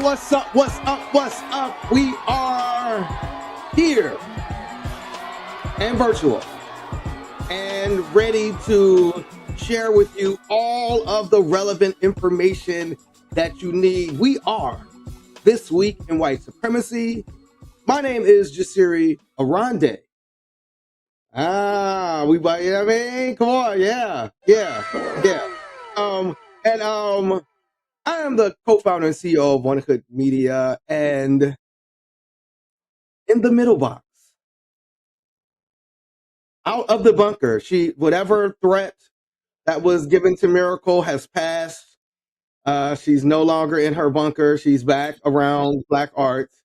what's up? What's up? What's up? We are here and virtual and ready to share with you all of the relevant information that you need. We are This Week in White Supremacy. My name is Jasiri Arande. We buy, you know what I mean? Come on, yeah. I am the co-founder and CEO of One Hood Media, and in the middle box, out of the bunker, whatever threat that was given to Miracle has passed. She's no longer in her bunker. She's back around Black arts.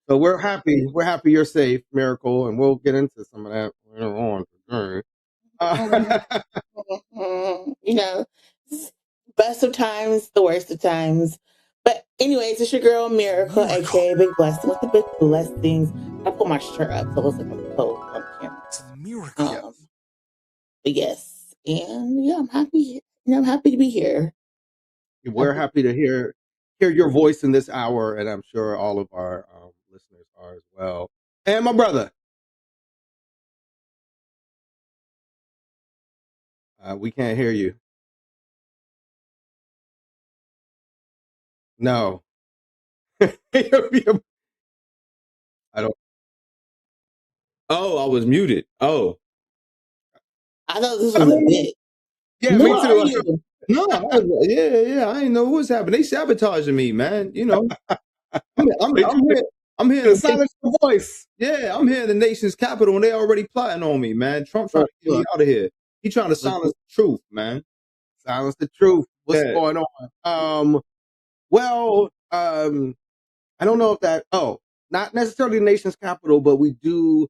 So we're happy. We're happy you're safe, Miracle, and we'll get into some of that later on. You know, best of times, the worst of times. But anyways, it's your girl Miracle, aka Big Blessing with the big blessings. I pulled my shirt up so it looks like a coat on the camera. It's a miracle. But yes, and yeah, I'm happy. I'm happy to be here. We're happy to hear your voice in this hour, and I'm sure all of our listeners are as well. And my brother. We can't hear you. No. I don't. Oh, I was muted. Oh. I thought this was a bit. Yeah, No, me too. Yeah. I didn't know what was happening. They sabotaging me, man. You know, I'm here to silence the voice. Yeah, I'm here in the nation's capital, and they already plotting on me, man. Trump trying to get me out of here. He trying to silence the truth, man. Silence the truth. What's going on? I don't know if that. Not necessarily the nation's capital, but we do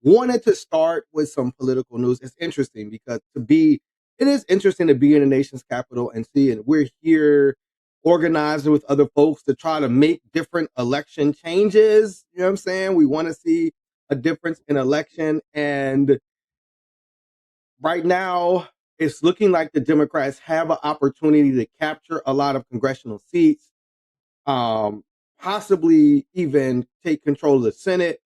wanted to start with some political news. It's interesting because it is interesting to be in the nation's capital and see it. We're here organizing with other folks to try to make different election changes. You know what I'm saying? We want to see a difference in election. And right now, it's looking like the Democrats have an opportunity to capture a lot of congressional seats, possibly even take control of the Senate.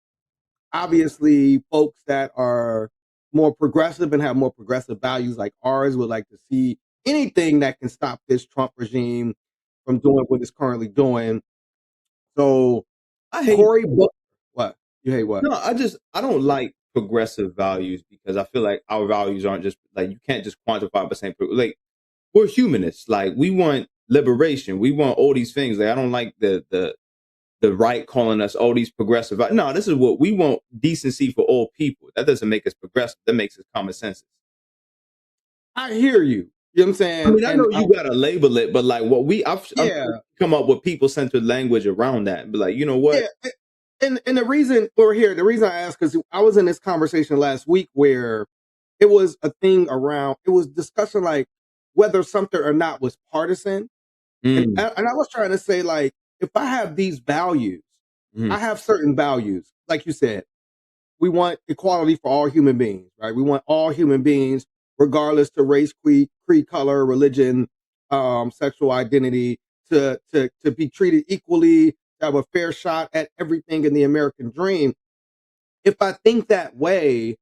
Obviously, folks that are more progressive and have more progressive values like ours would like to see anything that can stop this Trump regime from doing what it's currently doing. So I hate Cory Booker. What? You hate what? No, I don't like progressive values because I feel like our values aren't just like, you can't just quantify by saying, like, we're humanists. Like, we want liberation. We want all these things. Like, I don't like the right calling us all these progressive. No, this is what we want: decency for all people. That doesn't make us progressive. That makes us common sense. I hear you. You know what I'm saying? I mean, I know you gotta label it, but like I've come up with people-centered language around that and be like, you know what? Yeah. And the reason we're here, the reason I asked, because I was in this conversation last week where it was a thing around, it was discussion like whether something or not was partisan. And I was trying to say, like, if I have these values, I have certain values. Like you said, we want equality for all human beings, right? We want all human beings, regardless to race, creed, color, religion, sexual identity, to be treated equally, to have a fair shot at everything in the American dream. If I think that way,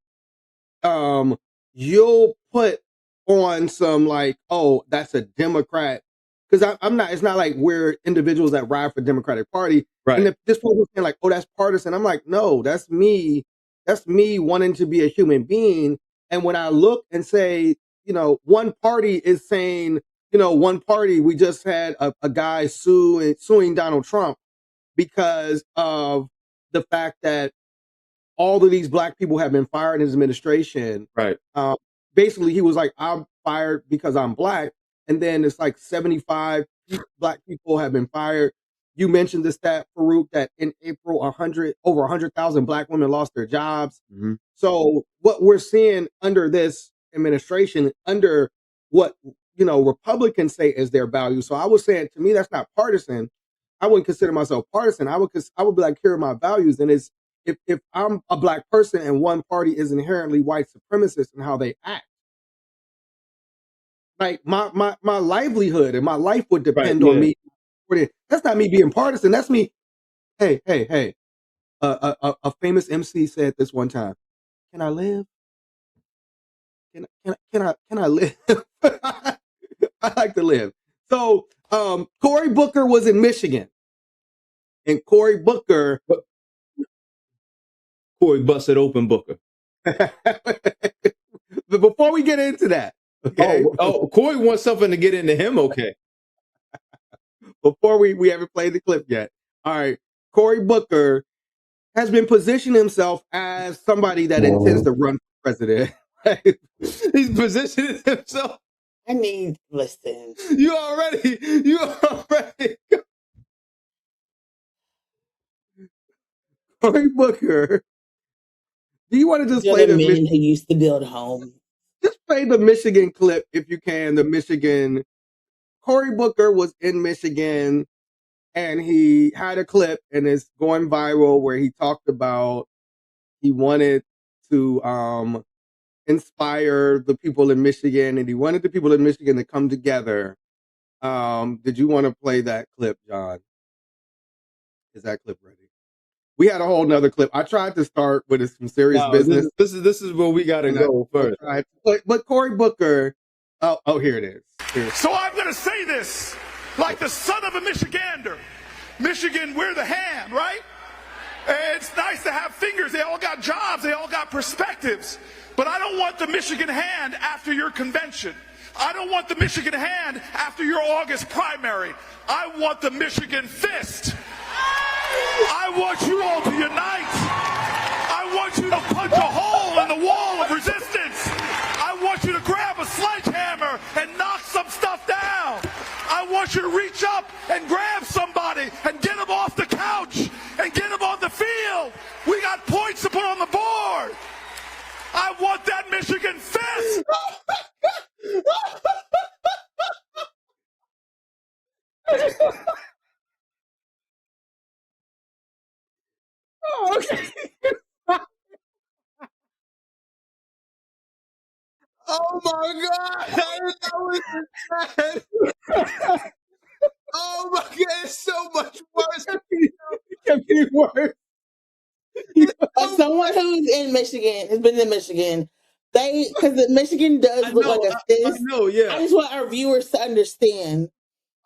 you'll put on some like, oh, that's a Democrat. Because I'm not, it's not like we're individuals that ride for Democratic Party. Right. And if this person's saying like, oh, that's partisan, I'm like, no, that's me. That's me wanting to be a human being. And when I look and say, you know, one party is saying, you know, one party, we just had a guy suing Donald Trump because of the fact that all of these black people have been fired in his administration. Right. Basically, he was like, I'm fired because I'm black. And then it's like 75 black people have been fired. You mentioned the stat, Farouk, that in April, over 100,000 black women lost their jobs. Mm-hmm. So what we're seeing under this administration, under what, you know, Republicans say is their value. So I was saying, to me, that's not partisan. I wouldn't consider myself partisan. I would be like, here are my values. And it's, if I'm a black person and one party is inherently white supremacist in how they act, like my livelihood and my life would depend on me That's not me being partisan. That's me. Hey. A famous MC said this one time. Can I live? Can I live? I like to live. So Cory Booker was in Michigan, and Cory Booker. Cory busted open Booker. But before we get into that, okay? Cory wants something to get into him. Okay. Before we ever played the clip yet. All right. Cory Booker has been positioning himself as somebody that intends to run for president. He's positioning himself. Listen. You already. Cory Booker. Do you want to just You're play the men who used to build homes? Just play the Michigan clip if you can. The Michigan. Cory Booker was in Michigan, and he had a clip, and it's going viral where he talked about he wanted to inspire the people in Michigan, and he wanted the people in Michigan to come together. Did you want to play that clip, John? Is that clip ready? We had a whole nother clip. I tried to start with some serious business. This is where we got to go first. But Cory Booker. Oh, here it is. So I'm going to say this like the son of a Michigander. Michigan, we're the hand, right? It's nice to have fingers. They all got jobs. They all got perspectives. But I don't want the Michigan hand after your convention. I don't want the Michigan hand after your August primary. I want the Michigan fist. I want you all to unite. I want you to punch a hole in the wall of resistance. I want you to grab a sledgehammer and knock some stuff down. I want you to reach up and grab somebody and get them off the couch and get them on the field. We got points to put on the board. I want that Michigan fist. Oh, okay. Oh my God! That was sad. Oh my God! It's so much worse. It kept getting worse. As someone who's in Michigan, has been in Michigan, because Michigan does look like a fist. I know, yeah. I just want our viewers to understand.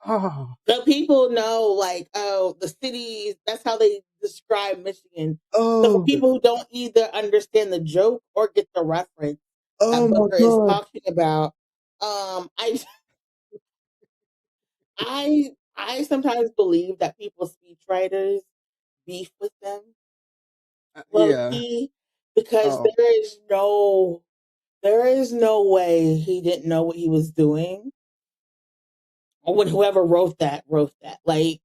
Oh. So people know, like, the cities, that's how they describe Michigan. Oh. So for people who don't either understand the joke or get the reference that Booker is talking about, I sometimes believe that people's speechwriters beef with them. Low-key, because there is no way he didn't know what he was doing. Or when whoever wrote that. Like,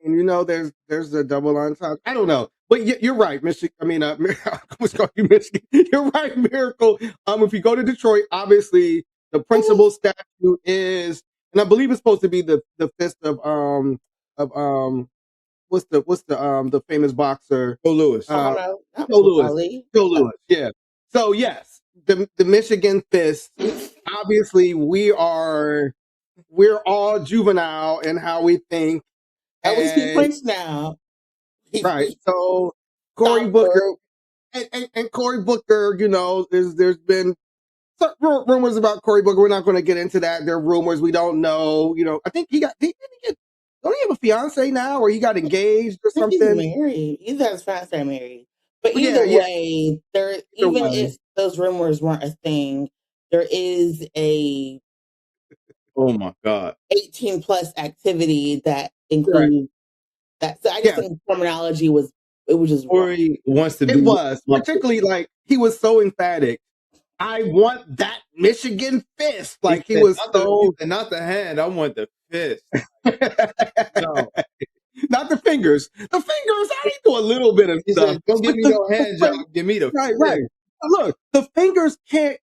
and you know, there's a double entendre. I don't know, but you're right, Michigan. I mean, I was calling you Michigan. You're right, Miracle. If you go to Detroit, obviously the principal statue is, and I believe it's supposed to be the fist of what's the famous boxer? Joe Louis. Joe Louis. Yeah. So yes, the Michigan fist. Obviously, we're all juvenile in how we think. And we speak French now. Right. So Cory Booker and Cory Booker, you know, there's been rumors about Cory Booker. We're not going to get into that. There are rumors we don't know. You know, I think don't he have a fiance now, or he got engaged or something? He's married. He's got his fiance married. But either way, if those rumors weren't a thing, there is a oh my God 18 plus activity that includes that. So I just think terminology was just Cory wants to be. It was particularly like he was so emphatic. I want that Michigan fist. Like he was so not the hand. I want the fist. No. Not the fingers. The fingers, I need to do a little bit of stuff. Said, don't give me no hand job. Give me the fist. Right. Look, the fingers can't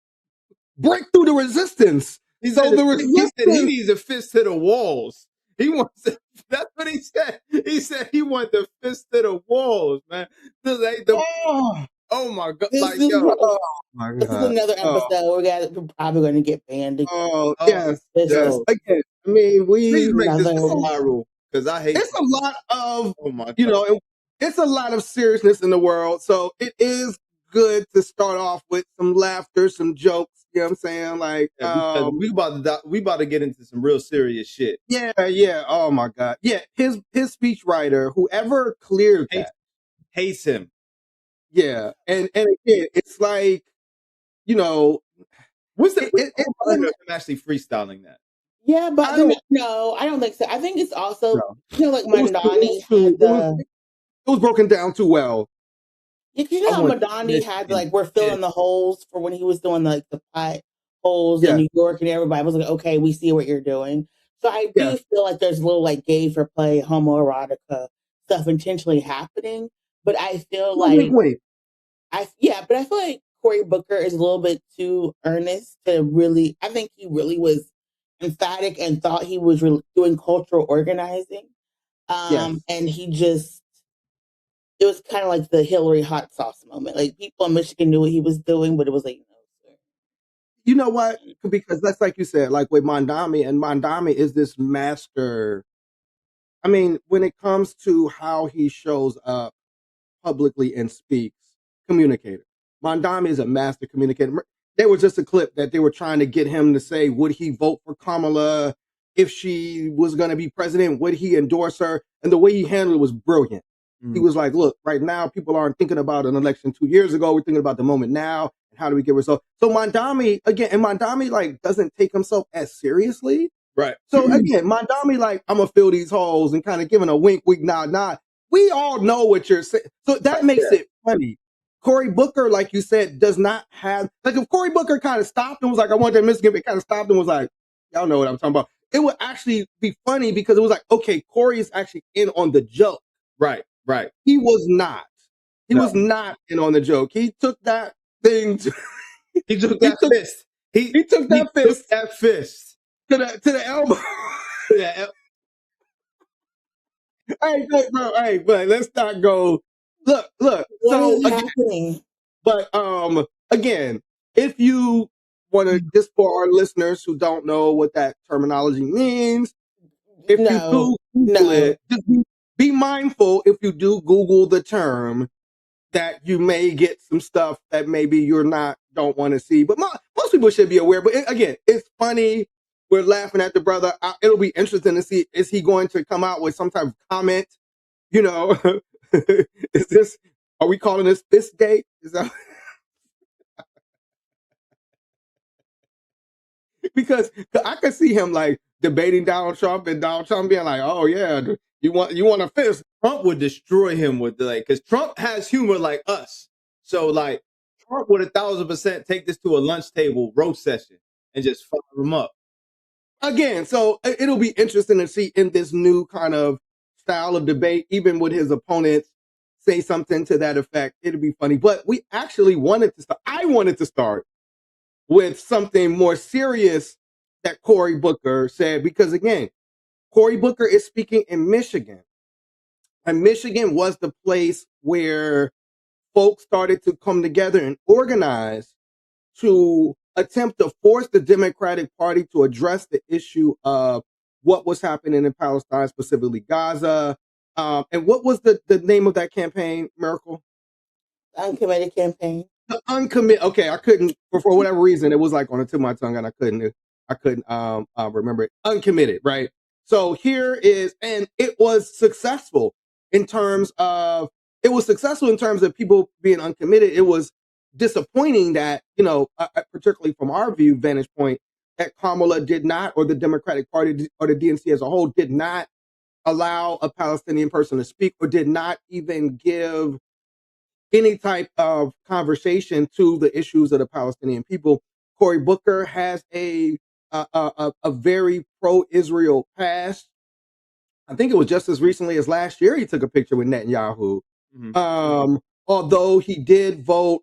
break through the resistance. He said he needs a fist to the walls. He wants to, that's what he said. He said he wants the fist to the walls, man. Oh my God. This is another episode. We're probably going to get banned again. Yes. Again, I mean, please make this viral. because I hate. It's a lot of, Oh my God. you know, it's a lot of seriousness in the world. So it is good to start off with some laughter, some jokes. You know what I'm saying? Like, Yeah, because we about to get into some real serious shit. yeah. Oh my God. Yeah. His speechwriter, whoever cleared that. Hates him. Yeah. And again, it's like, you know, What's the him actually freestyling that? Yeah, but I don't think so. I think it's also like Madani had it was broken down too well. Yeah, you know how Madani had like we're filling the holes for when he was doing like the pot holes in New York, and everybody was like, okay, we see what you're doing. So I do feel like there's a little like gay for play, homoerotica stuff intentionally happening. But I feel like but I feel like Cory Booker is a little bit too earnest to really. I think he really was emphatic and thought he was doing cultural organizing. And he just, it was kind of like the Hillary hot sauce moment. Like people in Michigan knew what he was doing, but it was like, you know what? Because that's like you said, like with Mondami, and Mondami is this master. I mean, when it comes to how he shows up publicly and speaks, communicator. Mondami is a master communicator. There was just a clip that they were trying to get him to say, would he vote for Kamala if she was going to be president? Would he endorse her? And the way he handled it was brilliant. He was like, look, right now, people aren't thinking about an election 2 years ago. We're thinking about the moment now. And how do we get results? So Mondami, again, and Mondami, like, doesn't take himself as seriously. Right. So again, Mondami, like, I'm going to fill these holes and kind of giving a wink, nod. We all know what you're saying. So that makes it funny. Cory Booker, like you said, does not have, like, if Cory Booker kind of stopped and was like, I want that Michigan, it kind of stopped and was like, y'all know what I'm talking about. It would actually be funny because it was like, okay, Cory is actually in on the joke. Right. He was not. He was not in on the joke. He took that thing he took that fist. He took that fist to the elbow. Yeah. Hey, bro. Hey, but let's not go. Look. What is happening? But again, if you want to, just for our listeners who don't know what that terminology means, if you do Google it, just be mindful if you do Google the term that you may get some stuff that maybe you're don't want to see. But most people should be aware. But again, it's funny. We're laughing at the brother. It'll be interesting to see, is he going to come out with some type of comment? You know, are we calling this Fistgate? Is that because I could see him like debating Donald Trump and Donald Trump being like, oh yeah, you want a fist. Trump would destroy him with because Trump has humor like us. So like Trump would 1,000% take this to a lunch table roast session and just fire him up. Again, so it'll be interesting to see in this new kind of style of debate, even with his opponents, say something to that effect. It'll be funny. But we actually I wanted to start with something more serious that Cory Booker said, because again, Cory Booker is speaking in Michigan. And Michigan was the place where folks started to come together and organize to attempt to force the Democratic Party to address the issue of what was happening in Palestine, specifically Gaza. And what was the name of that campaign, Miracle? Uncommitted campaign. The uncommitted. Okay, I couldn't, for whatever reason, it was like on the tip of my tongue and I couldn't remember it. Uncommitted, right? So here is, and it was successful in terms of people being uncommitted. It was disappointing that, particularly from our vantage point, that Kamala did not, or the Democratic Party or the DNC as a whole did not allow a Palestinian person to speak, or did not even give any type of conversation to the issues of the Palestinian people. Cory Booker has a very pro-Israel past. I think it was just as recently as last year he took a picture with Netanyahu. Mm-hmm. Although he did vote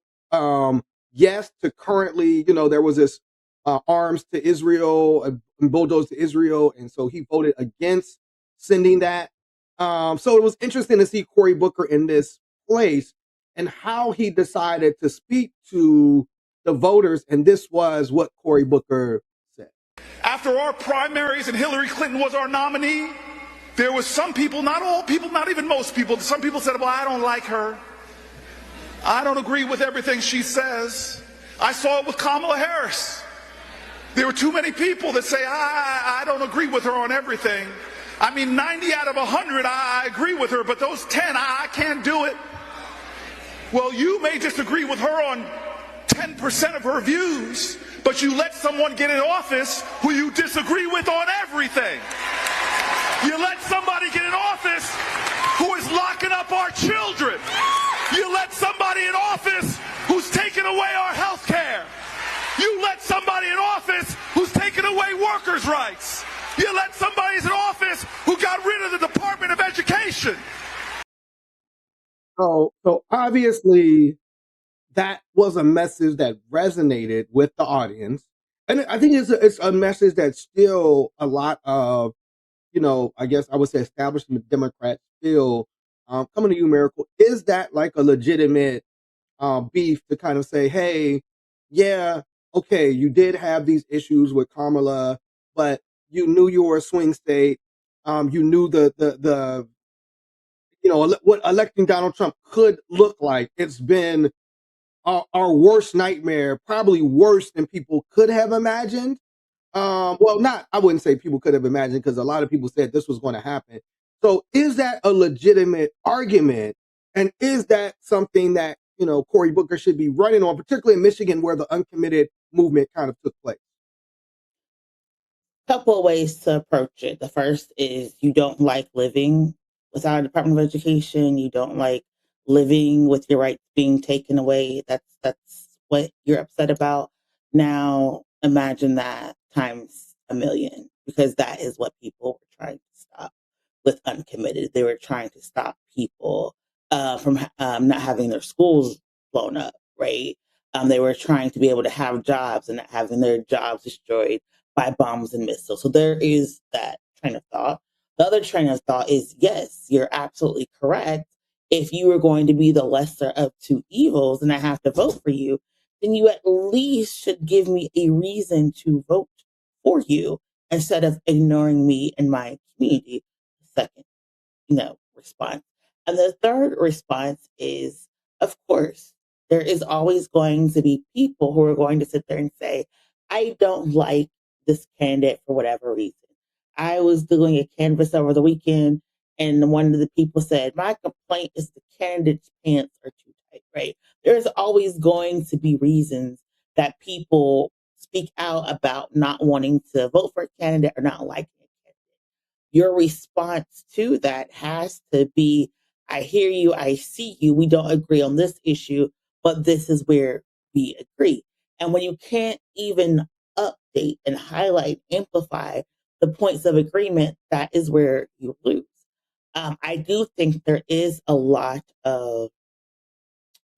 yes to currently, there was this arms to Israel and bulldoze to Israel, and so he voted against sending that. So it was interesting to see Cory Booker in this place and how he decided to speak to the voters, and this was what Cory Booker said. After our primaries and Hillary Clinton was our nominee, there was some people, not all people, not even most people, some people said, well, I don't like her. I don't agree with everything she says. I saw it with Kamala Harris. There were too many people that say, I don't agree with her on everything. I mean, 90 out of 100, I agree with her, but those 10, I can't do it. Well, you may disagree with her on 10% of her views, but you let someone get in office who you disagree with on everything. You let somebody get in office who is locking up our children. You let somebody in office who's taking away our health care. You let somebody in office who's taking away workers' rights. You let somebody in office who got rid of the Department of Education. So obviously that was a message that resonated with the audience. And I think it's a message that still a lot of, I guess I would say establishment Democrats still coming to you, Miracle. Is that like a legitimate beef to kind of say, hey, yeah, okay, you did have these issues with Kamala, but you knew you were a swing state. You knew what electing Donald Trump could look like. It's been our worst nightmare, probably worse than people could have imagined. I wouldn't say people could have imagined, because a lot of people said this was going to happen. So is that a legitimate argument? And is that something that, Cory Booker should be running on, particularly in Michigan, where the uncommitted movement kind of took place? Couple of ways to approach it. The first is you don't like living without a Department of Education. You don't like living with your rights being taken away. That's what you're upset about. Now imagine that times a million, because that is what people were trying to stop with uncommitted. They were trying to stop people from not having their schools blown up, right? They were trying to be able to have jobs and not having their jobs destroyed by bombs and missiles. So there is that train of thought. The other train of thought is, yes, you're absolutely correct. If you were going to be the lesser of two evils and I have to vote for you, then you at least should give me a reason to vote for you instead of ignoring me and my community. Second, response. And the third response is, of course, there is always going to be people who are going to sit there and say, I don't like this candidate for whatever reason. I was doing a canvas over the weekend, and one of the people said, my complaint is the candidate's pants are too tight, right? There's always going to be reasons that people speak out about not wanting to vote for a candidate or not liking a candidate. Your response to that has to be, I hear you, I see you, we don't agree on this issue, but this is where we agree. And when you can't even update and highlight, amplify the points of agreement, that is where you lose. I do think there is a lot of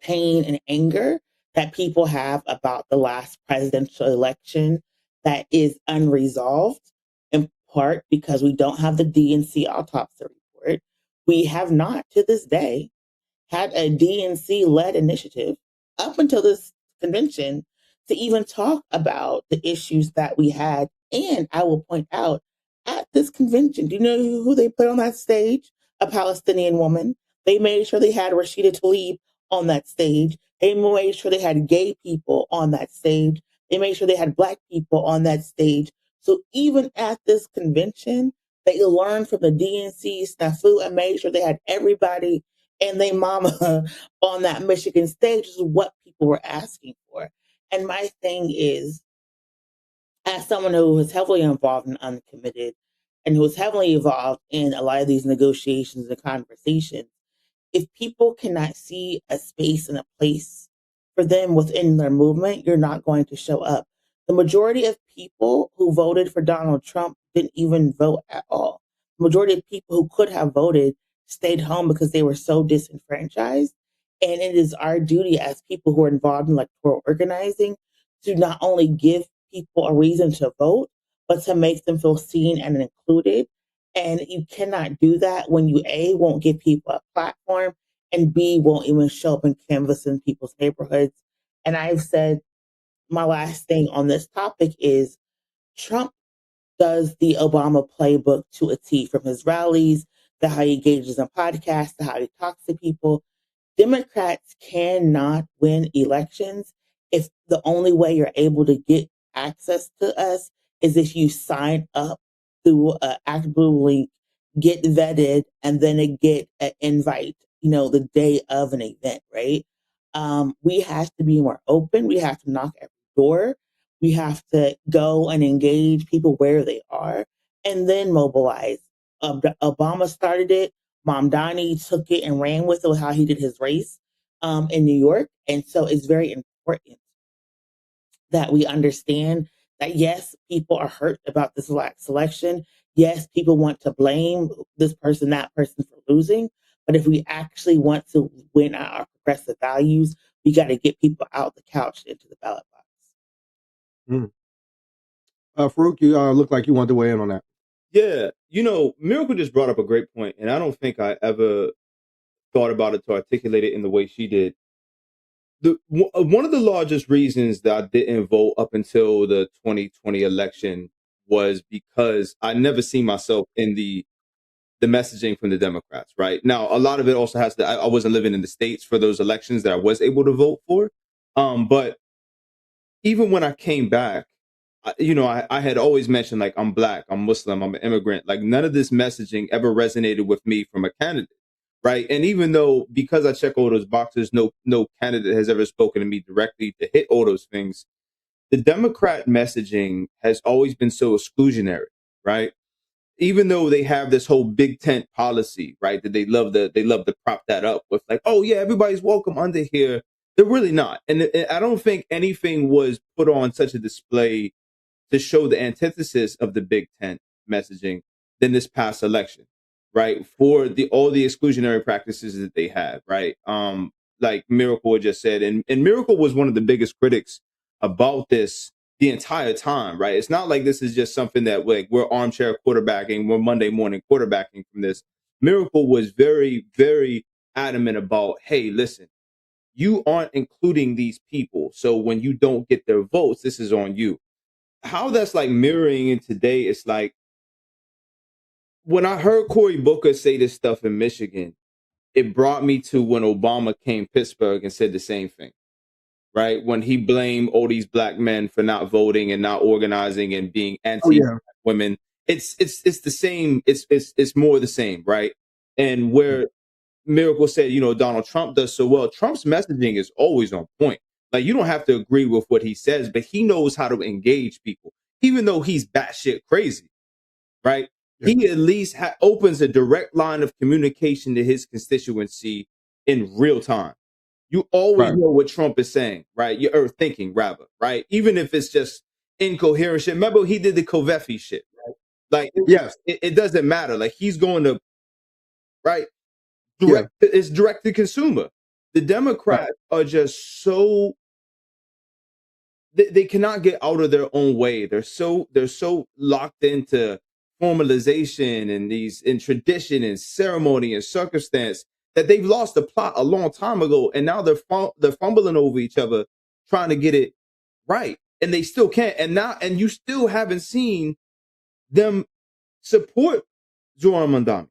pain and anger that people have about the last presidential election that is unresolved, in part because we don't have the DNC autopsy report. We have not, to this day, had a DNC-led initiative up until this convention to even talk about the issues that we had. And I will point out, at this convention, do you know who they put on that stage? A Palestinian woman. They made sure they had Rashida Tlaib on that stage. They made sure they had gay people on that stage. They made sure they had Black people on that stage. So even at this convention, they learned from the DNC snafu and made sure they had everybody and they mama on that Michigan stage, is what people were asking for. And my thing is, as someone who was heavily involved in uncommitted and who was heavily involved in a lot of these negotiations and conversations, if people cannot see a space and a place for them within their movement, you're not going to show up. The majority of people who voted for Donald Trump didn't even vote at all. The majority of people who could have voted stayed home because they were so disenfranchised. And it is our duty as people who are involved in electoral organizing to not only give people a reason to vote, but to make them feel seen and included. And you cannot do that when you, A, won't give people a platform, and B, won't even show up and canvass in people's neighborhoods. And I've said my last thing on this topic is Trump does the Obama playbook to a T, from his rallies to how he engages in podcasts to how he talks to people. Democrats cannot win elections if the only way you're able to get access to us is if you sign up through an ActBlue link, get vetted, and then get an invite, the day of an event, right? We have to be more open. We have to knock every door. We have to go and engage people where they are and then mobilize. Obama started it. Mamdani took it and ran with it with how he did his race in New York. And so it's very important that we understand that, yes, people are hurt about this selection. Yes, people want to blame this person, that person for losing. But if we actually want to win our progressive values, we got to get people out the couch into the ballot box. Mm. Farouk, you look like you wanted to weigh in on that. Yeah, Miracle just brought up a great point, and I don't think I ever thought about it to articulate it in the way she did. One of the largest reasons that I didn't vote up until the 2020 election was because I never seen myself in the messaging from the Democrats. Right now, a lot of it also has to. I wasn't living in the States for those elections that I was able to vote for. But even when I came back, I had always mentioned, like, I'm Black, I'm Muslim, I'm an immigrant. Like, none of this messaging ever resonated with me from a candidate. Right. And even though, because I check all those boxes, no candidate has ever spoken to me directly to hit all those things. The Democrat messaging has always been so exclusionary. Right. Even though they have this whole big tent policy, right, that they love to prop that up with, like, oh yeah, everybody's welcome under here. They're really not. And I don't think anything was put on such a display to show the antithesis of the Big Tent messaging than this past election, right? For all the exclusionary practices that they have, right? Like Miracle just said, and Miracle was one of the biggest critics about this the entire time, right? It's not like this is just something that, like, we're armchair quarterbacking, we're Monday morning quarterbacking from this. Miracle was very, very adamant about, hey, listen, you aren't including these people, so when you don't get their votes, this is on you. How that's like mirroring in today, it's like when I heard Cory Booker say this stuff in Michigan, it brought me to when Obama came to Pittsburgh and said the same thing, right? When he blamed all these Black men for not voting and not organizing and being anti women. It's the same. It's more the same, right? And where Miracle said, Donald Trump does so well, Trump's messaging is always on point. Like, you don't have to agree with what he says, but he knows how to engage people, even though he's batshit crazy, right? Yeah. He at least opens a direct line of communication to his constituency in real time. You always know what Trump is saying, right? Or thinking, rather, right? Even if it's just incoherent shit. Remember, he did the Kovefi shit, right? Like, yes, it doesn't matter. Like, he's going to, right? It's direct to consumer. The Democrats are just so they cannot get out of their own way. They're so locked into formalization and tradition and ceremony and circumstance that they've lost the plot a long time ago, and now they're fumbling over each other trying to get it right, and they still can't. And you still haven't seen them support Zoran Mandami.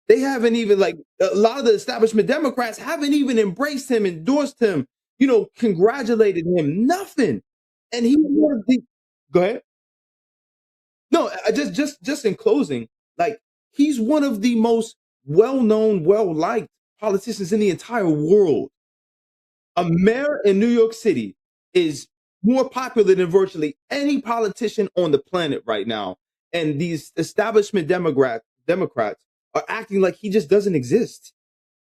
They haven't even, like, a lot of the establishment Democrats haven't even embraced him, endorsed him, congratulated him, nothing. And he was go ahead. No, just in closing, like, he's one of the most well-known, well-liked politicians in the entire world. A mayor in New York City is more popular than virtually any politician on the planet right now. And these establishment Democrats are acting like he just doesn't exist.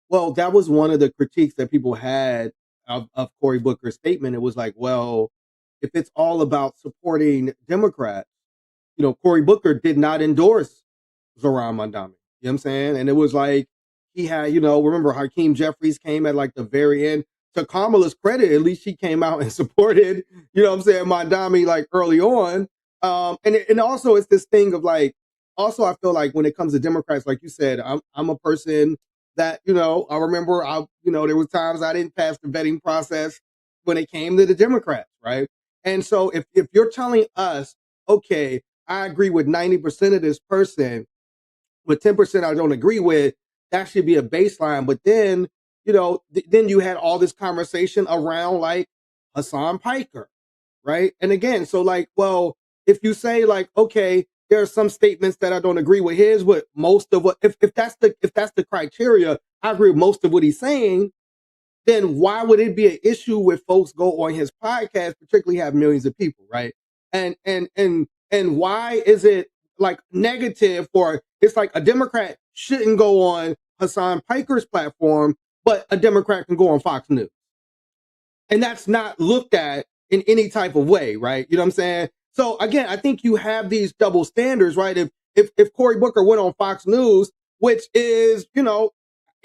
Well, that was one of the critiques that people had of Cory Booker's statement. It was like, well, if it's all about supporting Democrats, Cory Booker did not endorse Zoran Mandami. You know what I'm saying? And it was like, he had, remember Hakeem Jeffries came at like the very end. To Kamala's credit, at least she came out and supported, Mandami, like, early on. And also it's this thing of, like, also I feel like when it comes to Democrats, like you said, I'm a person that, I remember, there was times I didn't pass the vetting process when it came to the Democrats, right? And so if you're telling us, okay, I agree with 90% of this person, with 10% I don't agree with, that should be a baseline. But then, then you had all this conversation around like Hassan Piker, right? And again, so like, well, if you say like, okay, there are some statements that I don't agree with his, but most of what, if that's the criteria, I agree with most of what he's saying, then why would it be an issue with folks go on his podcast, particularly have millions of people, right? And why is it like negative for, it's like a Democrat shouldn't go on Hassan Piker's platform, but a Democrat can go on Fox News. And that's not looked at in any type of way, right? You know what I'm saying? So again, I think you have these double standards, right? If Cory Booker went on Fox News, which is,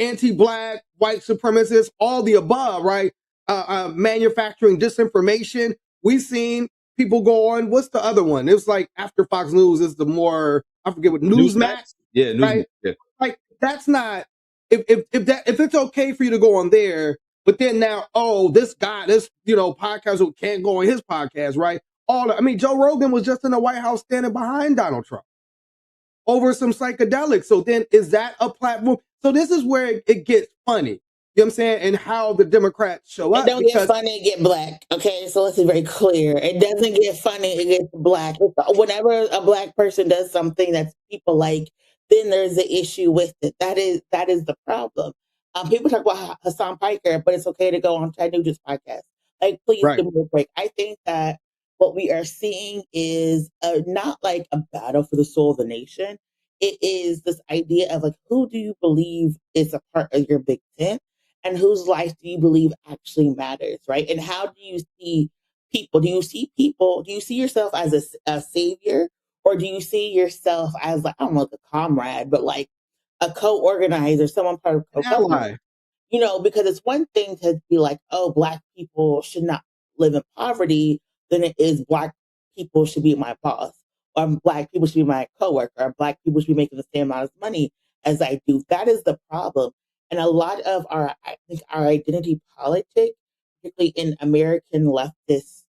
anti-black, white supremacists, all the above, right? Manufacturing disinformation. We've seen people go on. What's the other one? It was like after Fox News is the more, I forget what, Newsmax. Yeah, Newsmax. Right? Yeah. Like that's not, if it's okay for you to go on there, but then now, oh, this guy, this podcaster can't go on his podcast, right? Joe Rogan was just in the White House standing behind Donald Trump over some psychedelics. So then is that a platform? So this is where it gets funny. You know what I'm saying? And how the Democrats show up. It don't get funny, it get black. Okay, so let's be very clear. It doesn't get funny, it gets black. Whenever a black person does something that people like, then there's an issue with it. That is the problem. People talk about Hassan Piker, but it's okay to go on Chad Nugent's podcast. Like, please give me a break. I think that what we are seeing is not like a battle for the soul of the nation. It is this idea of like, who do you believe is a part of your big tent? And whose life do you believe actually matters, right? And how do you see people? Do you see yourself as a savior? Or do you see yourself as like, I don't know, like a comrade, but like a co-organizer, someone part of ally? Because it's one thing to be like, oh, Black people should not live in poverty, than it is Black people should be my boss, or Black people should be my coworker, or Black people should be making the same amount of money as I do. That is the problem. And a lot of our identity politics, particularly in American leftist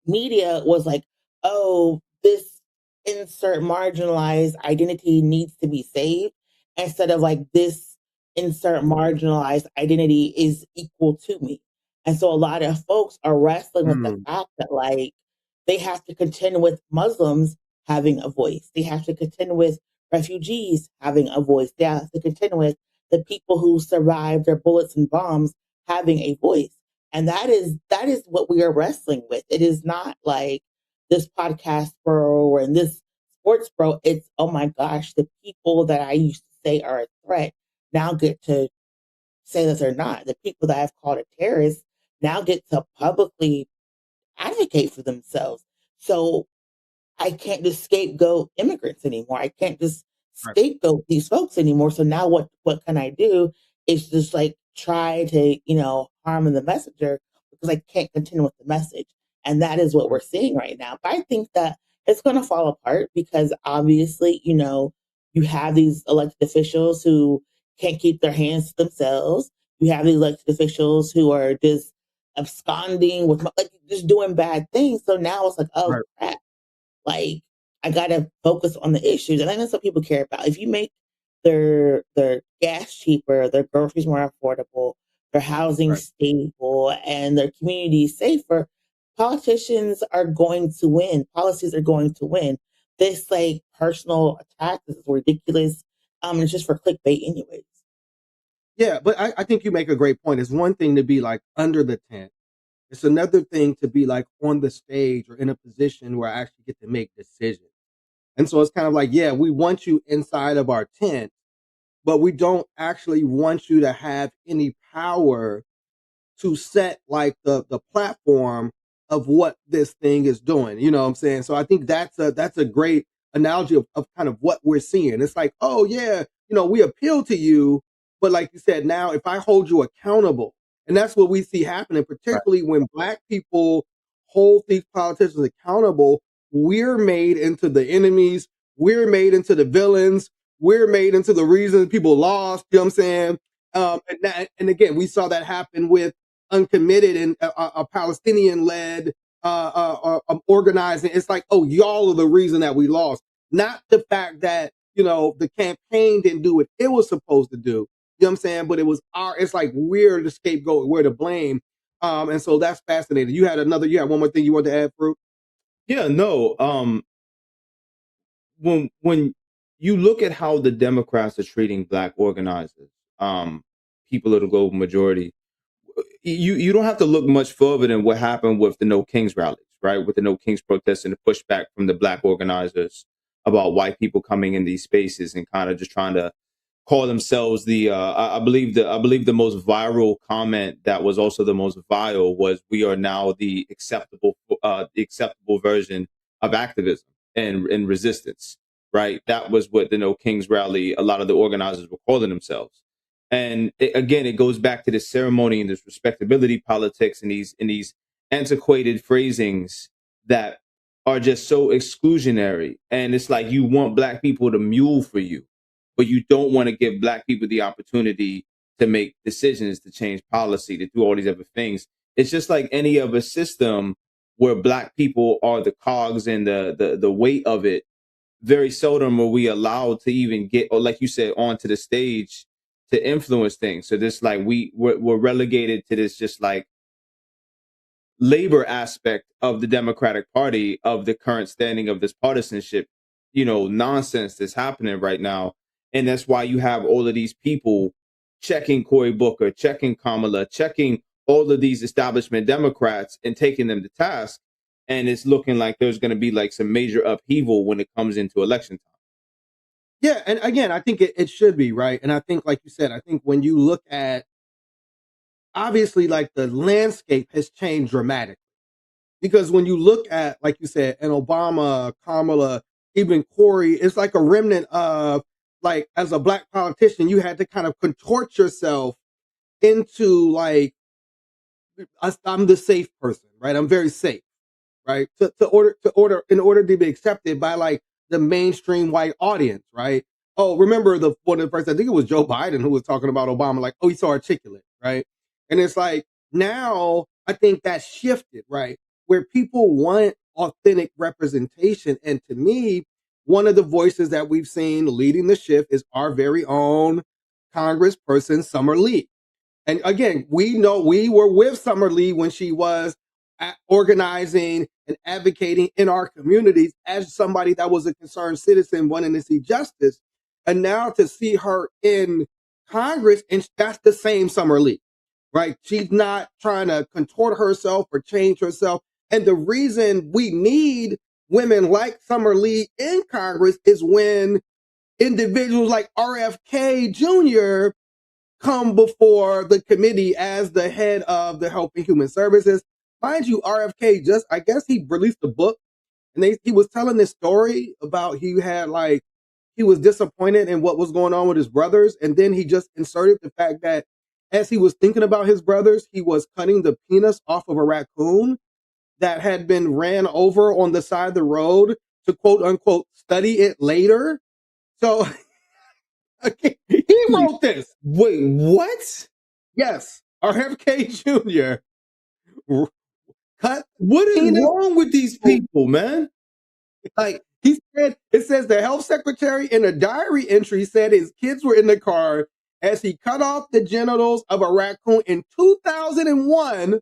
media, was like, oh, this insert marginalized identity needs to be saved, instead of like, this insert marginalized identity is equal to me. And so a lot of folks are wrestling with the fact that like they have to contend with Muslims having a voice. They have to contend with refugees having a voice. They have to contend with the people who survived their bullets and bombs having a voice. And that is what we are wrestling with. It is not like this podcast bro or in this sports bro. It's, oh my gosh, the people that I used to say are a threat now get to say that they're not. The people that I've called a terrorist now get to publicly advocate for themselves. So I can't just scapegoat immigrants anymore. I can't just scapegoat these folks anymore. So now what can I do is just like try to, harm the messenger, because I can't continue with the message. And that is what we're seeing right now. But I think that it's going to fall apart because obviously, you have these elected officials who can't keep their hands to themselves. You have these elected officials who are just absconding with just doing bad things. So now it's like, oh crap. Like, I gotta focus on the issues. And I think that's what people care about. If you make their gas cheaper, their groceries more affordable, their housing stable, and their communities safer, politicians are going to win. Policies are going to win. This like personal attack is ridiculous. It's just for clickbait anyways. Yeah, but I think you make a great point. It's one thing to be like under the tent. It's another thing to be like on the stage or in a position where I actually get to make decisions. And so it's kind of like, yeah, we want you inside of our tent, but we don't actually want you to have any power to set like the platform of what this thing is doing. You know what I'm saying? So I think that's a great analogy of kind of what we're seeing. It's like, oh yeah, we appeal to you, but like you said, now if I hold you accountable, and that's what we see happening, particularly when Black people hold these politicians accountable, we're made into the enemies, we're made into the villains, we're made into the reason people lost. You know what I'm saying? And again, we saw that happen with Uncommitted and a Palestinian-led organizing. It's like, oh, y'all are the reason that we lost, not the fact that the campaign didn't do what it was supposed to do. You know what I'm saying? But it's like we're the scapegoat, we're to blame. And so that's fascinating. You had one more thing you wanted to add, Fruit? Yeah, no. When you look at how the Democrats are treating Black organizers, people of the global majority, you don't have to look much further than what happened with the No Kings rallies, right? With the No Kings protests and the pushback from the Black organizers about white people coming in these spaces and kind of just trying to call themselves I believe the most viral comment that was also the most vile was, we are now the acceptable version of activism and resistance, right? That was what the No Kings rally, a lot of the organizers were calling themselves. And again, it goes back to this ceremony and this respectability politics and these antiquated phrasings that are just so exclusionary. And it's like you want Black people to mule for you, but you don't want to give Black people the opportunity to make decisions, to change policy, to do all these other things. It's just like any other system where Black people are the cogs and the weight of it. Very seldom are we allowed to even get, or like you said, onto the stage to influence things. So this, like, we're relegated to this just like labor aspect of the Democratic Party, of the current standing of this partisanship, nonsense that's happening right now. And that's why you have all of these people checking Cory Booker, checking Kamala, checking all of these establishment Democrats and taking them to task. And it's looking like there's going to be like some major upheaval when it comes into election time. Yeah, and again, I think it should be, right? And I think, like you said, I think when you look at, obviously, like, the landscape has changed dramatically. Because when you look at, like you said, an Obama, Kamala, even Cory, it's like a remnant of, like, as a Black politician, you had to kind of contort yourself into, like, I'm the safe person, right? I'm very safe, right? In order to be accepted by, like, the mainstream white audience, right? Oh, remember one of the first, I think it was Joe Biden who was talking about Obama, like, oh, he's so articulate, right? And it's like, now I think that shifted, right? Where people want authentic representation. And to me, one of the voices that we've seen leading the shift is our very own Congressperson Summer Lee. And again, we know we were with Summer Lee when she was organizing and advocating in our communities as somebody that was a concerned citizen wanting to see justice. And now to see her in Congress, and that's the same Summer Lee, right? She's not trying to contort herself or change herself. And the reason we need women like Summer Lee in Congress is when individuals like RFK Jr. come before the committee as the head of the Health and Human Services. Mind you, RFK I guess he released a book, and he was telling this story about he was disappointed in what was going on with his brothers. And then he just inserted the fact that as he was thinking about his brothers, he was cutting the penis off of a raccoon that had been ran over on the side of the road to, quote unquote, study it later. So he wrote this. Wait, what? Yes, RFK Jr. cut. What is wrong with these people, man? Like, he said, it says the health secretary in a diary entry said his kids were in the car as he cut off the genitals of a raccoon in 2001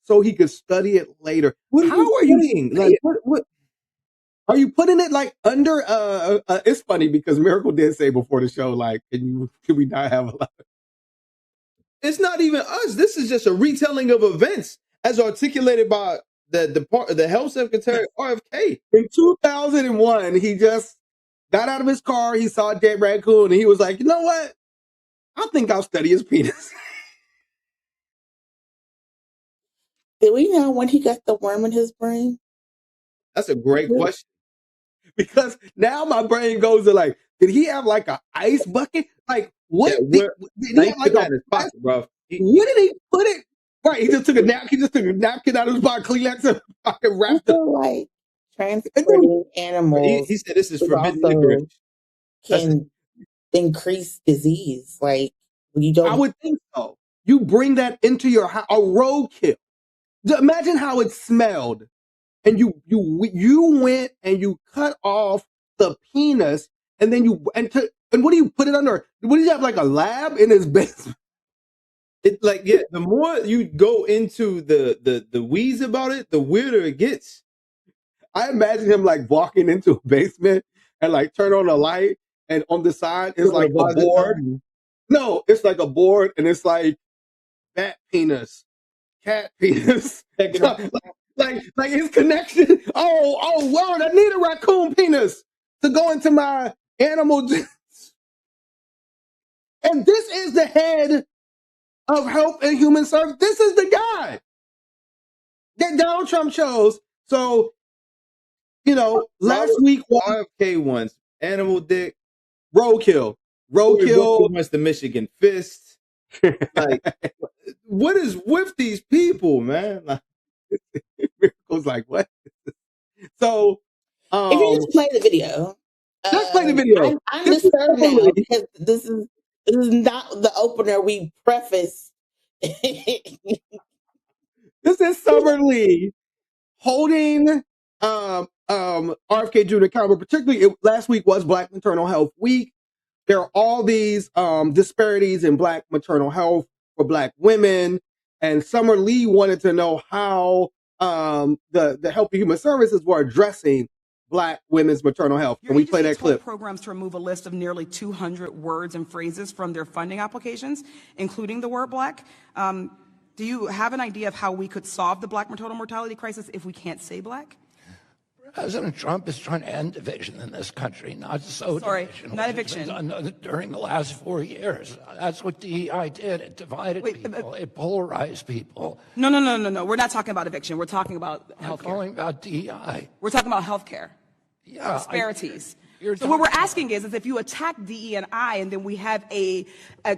so he could study it later. How are you saying? Like, what? Are you putting it like under? It's funny because Miracle did say before the show, like, can we not have a lot? It's not even us. This is just a retelling of events as articulated by the health secretary, RFK. In 2001, he just got out of his car. He saw a dead raccoon, and he was like, you know what? I think I'll study his penis. Did we know when he got the worm in his brain? That's a great question. Because now my brain goes to, like, did he have like an ice bucket? Like, what? Yeah, did he have like his pocket, bro? Where did he put it? Right, he just took a napkin. He just took a napkin out of his pocket, Kleenex, and fucking wrapped it. Like transporting animals. He said this is forbidden licorice. Can increase disease. Like, when you don't. I would think so. You bring that into your house, a roadkill. Imagine how it smelled. And you went and you cut off the penis, and then and what do you put it under? What do you have, like a lab in his basement? It's like, yeah, the more you go into the weeds about it, the weirder it gets. I imagine him like walking into a basement and like turn on a light, and on the side is like a board. No, it's like a board, and it's like bat penis, cat penis, like his connection. Oh, word! I need a raccoon penis to go into my animal. And this is the head of Health and Human Service. This is the guy that Donald Trump chose. So, last week RFK wants animal dick, roadkill. Wants the Michigan fist. Like, what is with these people, man? Like, Miracle's like, what? So, if you just play the video, let's play the video. I'm disturbed now because this is not the opener we preface. This is Summer Lee holding RFK Jr. accountable. Particularly, last week was Black Maternal Health Week. There are all these disparities in Black maternal health for Black women, and Summer Lee wanted to know how the Health and Human Services were addressing Black women's maternal health. Can we play that clip? Programs to remove a list of nearly 200 words and phrases from their funding applications, including the word Black. Do you have an idea of how we could solve the Black maternal mortality crisis if we can't say Black? President Trump is trying to end division in this country, not so division. Not eviction. During the last 4 years. That's what DEI did. It divided people. It polarized people. No. We're not talking about eviction. We're talking about health care. I'm talking about DEI. We're talking about health care. Yeah. Disparities. So what we're asking is if you attack DE&I and then we have a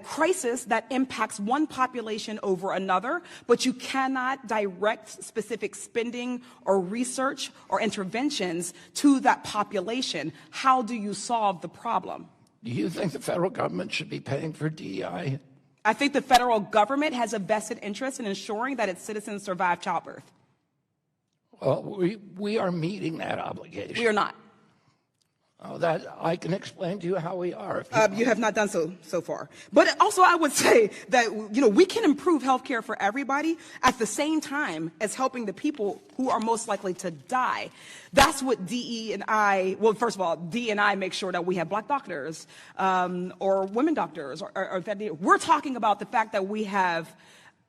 crisis that impacts one population over another, but you cannot direct specific spending or research or interventions to that population, how do you solve the problem? Do you think the federal government should be paying for DEI? I think the federal government has a vested interest in ensuring that its citizens survive childbirth. Well, we are meeting that obligation. We are not. Oh, that I can explain to you how we are. You have not done so far. But also I would say that, we can improve healthcare for everybody at the same time as helping the people who are most likely to die. That's what DE&I, well, first of all, DE&I makes sure that we have Black doctors or women doctors. Or that we're talking about the fact that we have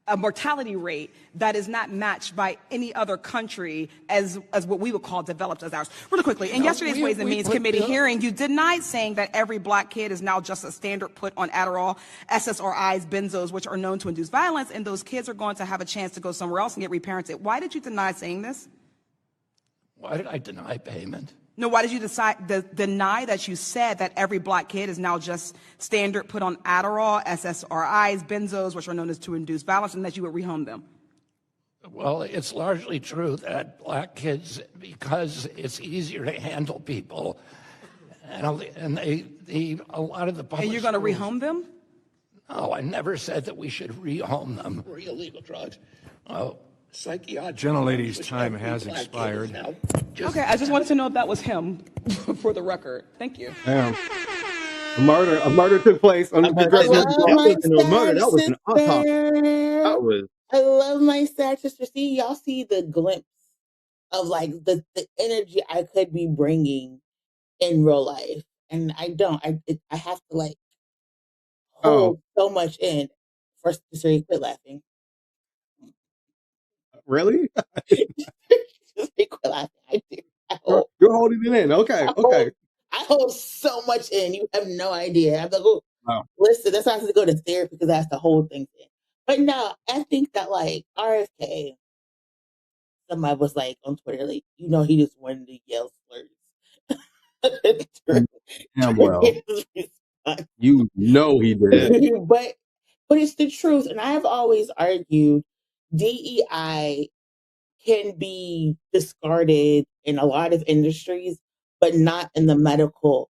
a mortality rate that is not matched by any other country as what we would call developed as ours. Really quickly, in yesterday's Ways and Means Committee hearing, you denied saying that every Black kid is now just a standard put on Adderall, SSRIs, benzos, which are known to induce violence, and those kids are going to have a chance to go somewhere else and get reparented. Why did you deny saying this? Why did I deny payment? No, why did you deny that you said that every Black kid is now just standard put on Adderall, SSRIs, benzos, which are known as to induce violence, and that you would rehome them? Well, it's largely true that Black kids, because it's easier to handle people, and a lot of the public And you're going to rehome them? No, I never said that we should rehome them for illegal drugs. Psychiatric. Gentlelady's time has expired. Okay, I just wanted to know if that was him for the record. Thank you. Damn. A murder took place on the That was an autopsy. I love my sad sister. See, y'all see the glimpse of like the energy I could be bringing in real life, and I don't. I have to like hold so much in. First, just really quit laughing. Really? Just quit laughing. I do. You're holding it in. Okay. I hold so much in. You have no idea. I'm like, oh, wow. Listen, that's why I have to go to therapy because I have to hold things in. But no, I think that like RFK, somebody was like on Twitter, like, he just wanted to yell slurs. Yeah, well, you know he did. But it's the truth. And I have always argued DEI can be discarded in a lot of industries, but not in the medical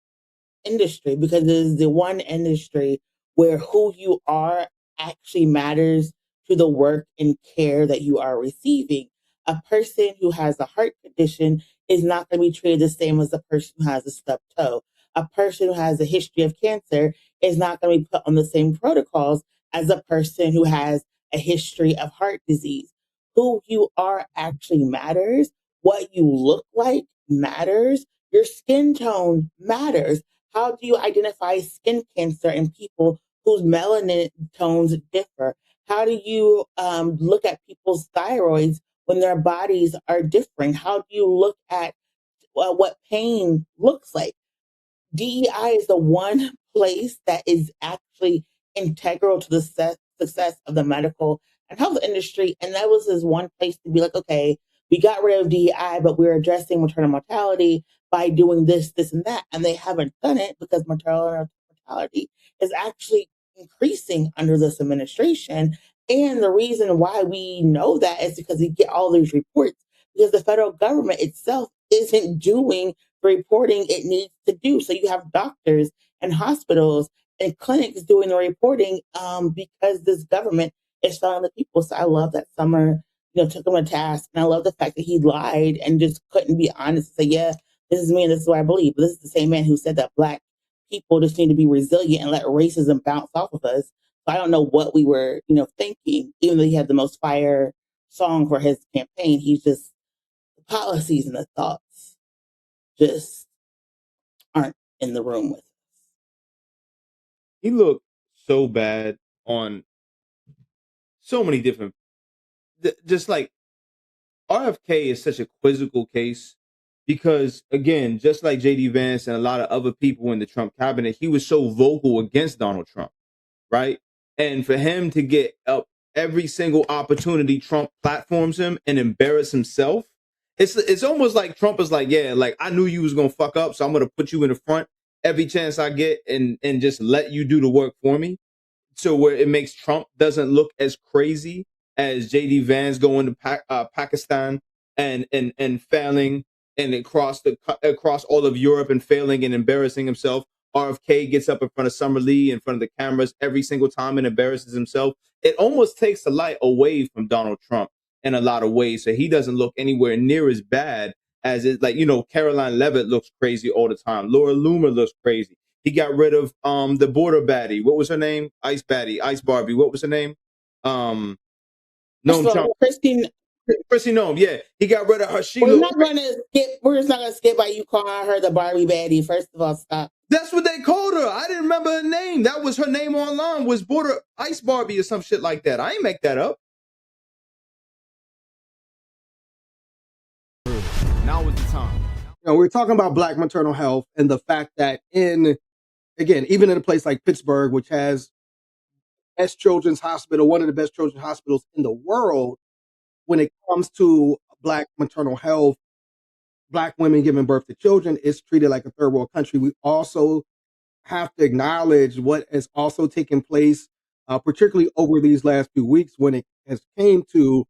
industry, because it is the one industry where who you are actually matters to the work and care that you are receiving. A person who has a heart condition is not going to be treated the same as a person who has a stubbed toe. A person who has a history of cancer is not going to be put on the same protocols as a person who has a history of heart disease. Who you are actually matters. What you look like matters. Your skin tone matters. How do you identify skin cancer in people whose melanin tones differ? How do you look at people's thyroids when their bodies are different? How do you look at what pain looks like? DEI is the one place that is actually integral to the success of the medical and health industry. And that was his one place to be like, okay, we got rid of DEI, but we're addressing maternal mortality by doing this, this, and that. And they haven't done it because maternal mortality is actually increasing under this administration. And the reason why we know that is because we get all these reports because the federal government itself isn't doing the reporting it needs to do. So you have doctors and hospitals and clinics doing the reporting because this government is failing the people. So I love that Summer, took him to task. And I love the fact that he lied and just couldn't be honest and say, yeah, this is me and this is what I believe. But this is the same man who said that Black people just need to be resilient and let racism bounce off of us. So I don't know what we were, thinking, even though he had the most fire song for his campaign. He's just, the policies and the thoughts just aren't in the room with us. He looked so bad on so many different, just like RFK is such a quizzical case because, again, just like JD Vance and a lot of other people in the Trump cabinet, he was so vocal against Donald Trump, right? And for him to get up every single opportunity Trump platforms him and embarrass himself, it's almost like Trump is like, yeah, like I knew you was gonna fuck up, so I'm gonna put you in the front every chance I get and just let you do the work for me. So where it makes Trump doesn't look as crazy as JD Vance going to Pakistan and failing and across all of Europe and failing and embarrassing himself. RFK gets up in front of Summer Lee in front of the cameras every single time and embarrasses himself. It almost takes the light away from Donald Trump in a lot of ways. So he doesn't look anywhere near as bad as it, like, Caroline Levitt looks crazy all the time. Laura Loomer looks crazy. He got rid of the border baddie. What was her name? Ice baddie, Ice Barbie. What was her name? Noam Chomsky. Chrissy Noam. Yeah, he got rid of her. We're just not gonna skip by you calling her the Barbie baddie. First of all, stop. That's what they called her. I didn't remember her name. That was her name online. Was border Ice Barbie or some shit like that. I ain't make that up. Now is the time. We're talking about Black maternal health and the fact that even in a place like Pittsburgh, which has best children's hospital, one of the best children's hospitals in the world, when it comes to Black maternal health, Black women giving birth to children is treated like a third world country. We also have to acknowledge what has also taken place, particularly over these last few weeks when it has came to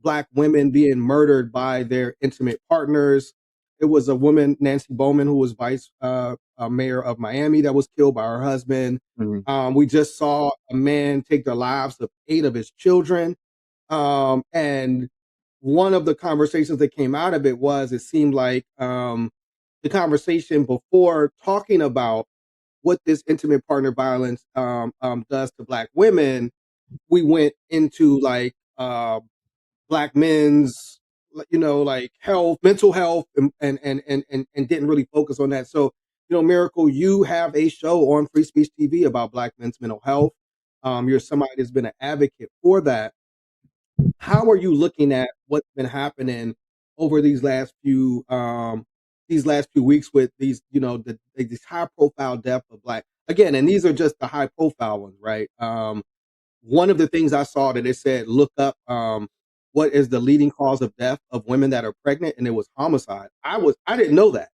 Black women being murdered by their intimate partners. It was a woman, Nancy Bowman, who was vice mayor of Miami, that was killed by her husband. Mm-hmm. We just saw a man take the lives of 8 of his children. And one of the conversations that came out of it was, it seemed like the conversation before talking about what this intimate partner violence does to Black women, we went into like Black men's, like health, mental health, and didn't really focus on that. So, Miracle, you have a show on Free Speech TV about Black men's mental health. You're somebody that's been an advocate for that. How are you looking at what's been happening over these last few weeks with these, these high profile deaths of Black, again, and these are just the high profile ones, right? One of the things I saw that it said, look up what is the leading cause of death of women that are pregnant, and it was homicide. I didn't know that.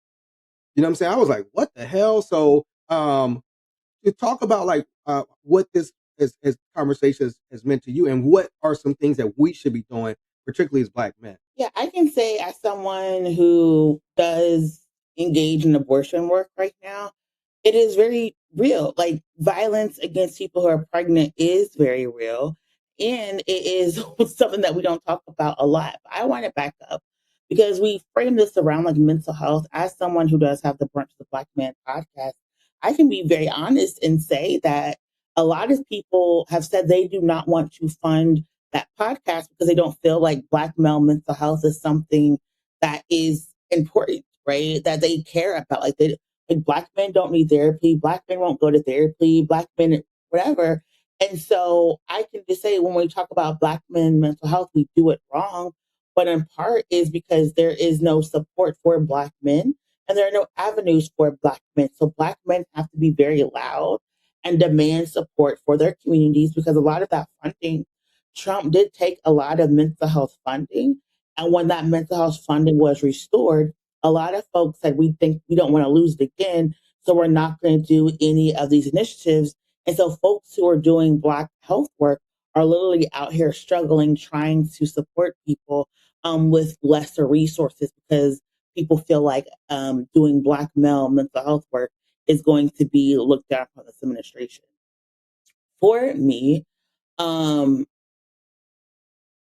You know what I'm saying? I was like, what the hell? So to talk about like what this as conversation has meant to you, and what are some things that we should be doing, particularly as Black men? Yeah, I can say as someone who does engage in abortion work right now, it is very real. Like, violence against people who are pregnant is very real. and it is something that we don't talk about a lot. But I want to back up because we frame this around like mental health. As someone who does have the Brunch the Black Man podcast, I can be very honest and say that a lot of people have said they do not want to fund that podcast because they don't feel like Black male mental health is something that is important, right? That they care about. Like Black men don't need therapy. Black men won't go to therapy. Black men, whatever. And so I can just say when we talk about Black men mental health, we do it wrong. But in part is because there is no support for Black men and there are no avenues for Black men. So Black men have to be very loud and demand support for their communities because a lot of that funding, Trump did take a lot of mental health funding. And when that mental health funding was restored, a lot of folks said, we think we don't want to lose it again. So we're not going to do any of these initiatives. And so folks who are doing Black health work are literally out here struggling, trying to support people with lesser resources because people feel like doing Black male mental health work is going to be looked down from this administration. For me,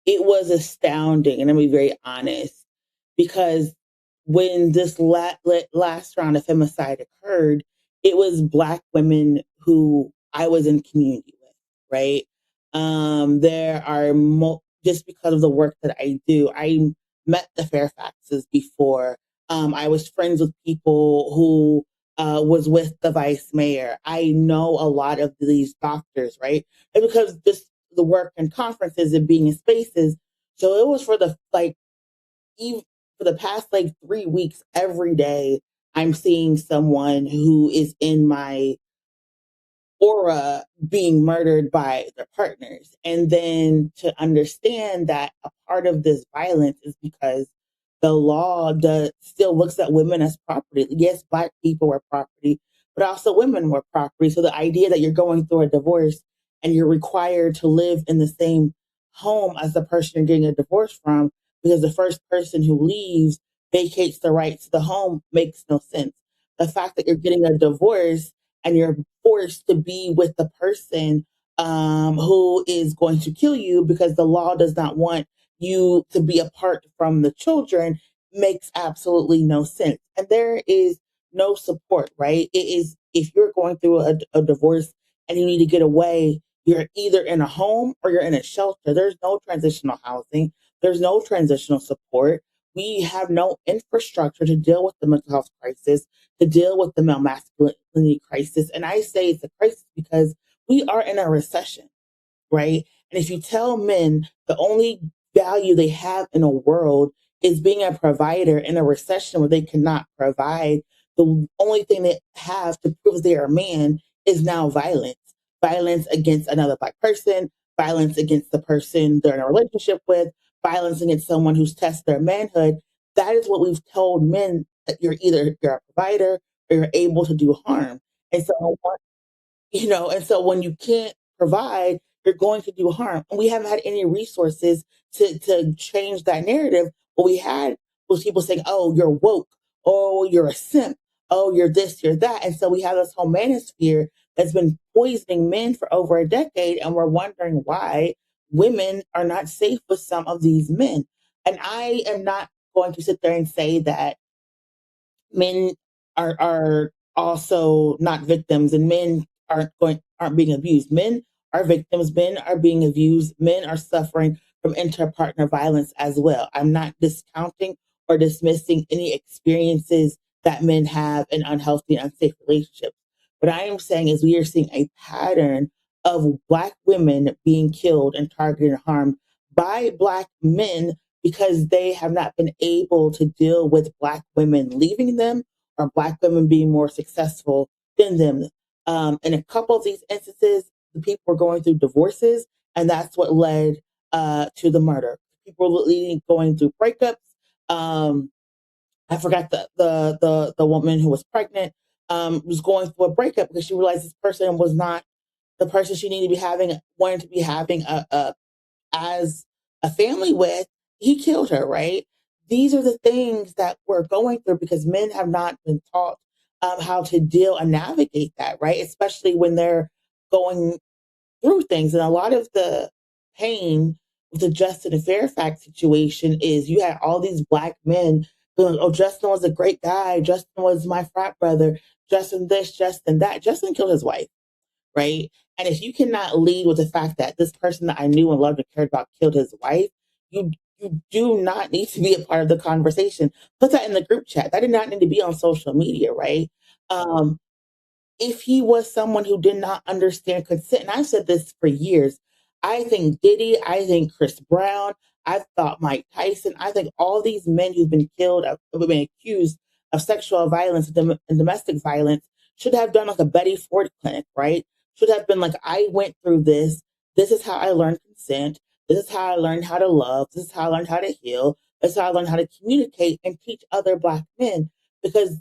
it was astounding, and I'm going to be very honest, because when this last round of femicide occurred, it was Black women who I was in community with, right? There are just because of the work that I do, I met the Fairfaxes before. I was friends with people who was with the vice mayor. I know a lot of these doctors, right? And because the work and conferences and being in spaces, so it was for the even for the past 3 weeks, every day I'm seeing someone who is in my aura being murdered by their partners. And then to understand that a part of this violence is because the law still looks at women as property. Yes, Black people were property, but also women were property. So the idea that you're going through a divorce and you're required to live in the same home as the person you're getting a divorce from, because the first person who leaves vacates the rights to the home, makes no sense. The fact that you're getting a divorce and you're forced to be with the person who is going to kill you because the law does not want you to be apart from the children makes absolutely no sense. And there is no support, right? It is, if you're going through a divorce and you need to get away, you're either in a home or you're in a shelter. There's no transitional housing. There's no transitional support. We have no infrastructure to deal with the mental health crisis, to deal with the male masculinity crisis. And I say it's a crisis because we are in a recession, right? And if you tell men the only value they have in a world is being a provider in a recession where they cannot provide, the only thing they have to prove they are a man is now violence. Violence against another Black person, violence against the person they're in a relationship with, violence against someone who's tested their manhood. That is what we've told men, that you're a provider or you're able to do harm. And so, and so when you can't provide, you're going to do harm. And we haven't had any resources to change that narrative. What we had was people saying, oh, you're woke. Oh, you're a simp. Oh, you're this, you're that. And so we have this whole manosphere that's been poisoning men for over a decade. And we're wondering why women are not safe with some of these men. And I am not going to sit there and say that men are also not victims and men aren't being abused. Men are victims, men are being abused, men are suffering from interpartner violence as well. I'm not discounting or dismissing any experiences that men have in unhealthy, unsafe relationships. What I am saying is we are seeing a pattern of Black women being killed and targeted and harmed by Black men because they have not been able to deal with Black women leaving them or Black women being more successful than them. In a couple of these instances, the people were going through divorces, and that's what led to the murder. People were going through breakups. I forgot the woman who was pregnant was going through a breakup because she realized this person was not the person she needed to be wanted to be having as a family with. He killed her, right? These are the things that we're going through because men have not been taught how to deal and navigate that, right? Especially when they're going through things. And a lot of the pain with the Justin and Fairfax situation is you had all these Black men going, oh, Justin was a great guy. Justin was my frat brother. Justin this, Justin that. Justin killed his wife, right? And if you cannot lead with the fact that this person that I knew and loved and cared about killed his wife, you do not need to be a part of the conversation. Put that in the group chat. That did not need to be on social media, right? If he was someone who did not understand consent, and I've said this for years, I think Diddy, I think Chris Brown, I thought Mike Tyson, I think all these men who've been killed, who've been accused of sexual violence and domestic violence should have done like a Betty Ford clinic, right? Should have been like, I went through this. This is how I learned consent. This is how I learned how to love. This is how I learned how to heal. This is how I learned how to communicate and teach other Black men. Because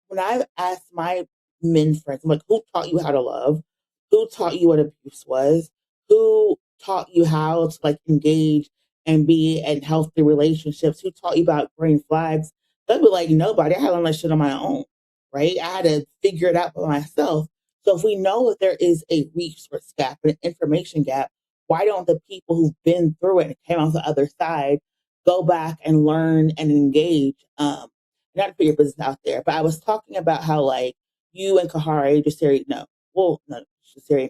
when I've asked my men friends, I'm like, who taught you how to love? Who taught you what abuse was? Who taught you how to like engage and be in healthy relationships? Who taught you about green flags? They'll be like, nobody. I had to learn that shit on my own, right? I had to figure it out by myself. So if we know that there is a resource gap, an information gap, why don't the people who've been through it and came out the other side go back and learn and engage? Not to put your business out there, but I was talking about how like you and Kahari, Jasiri and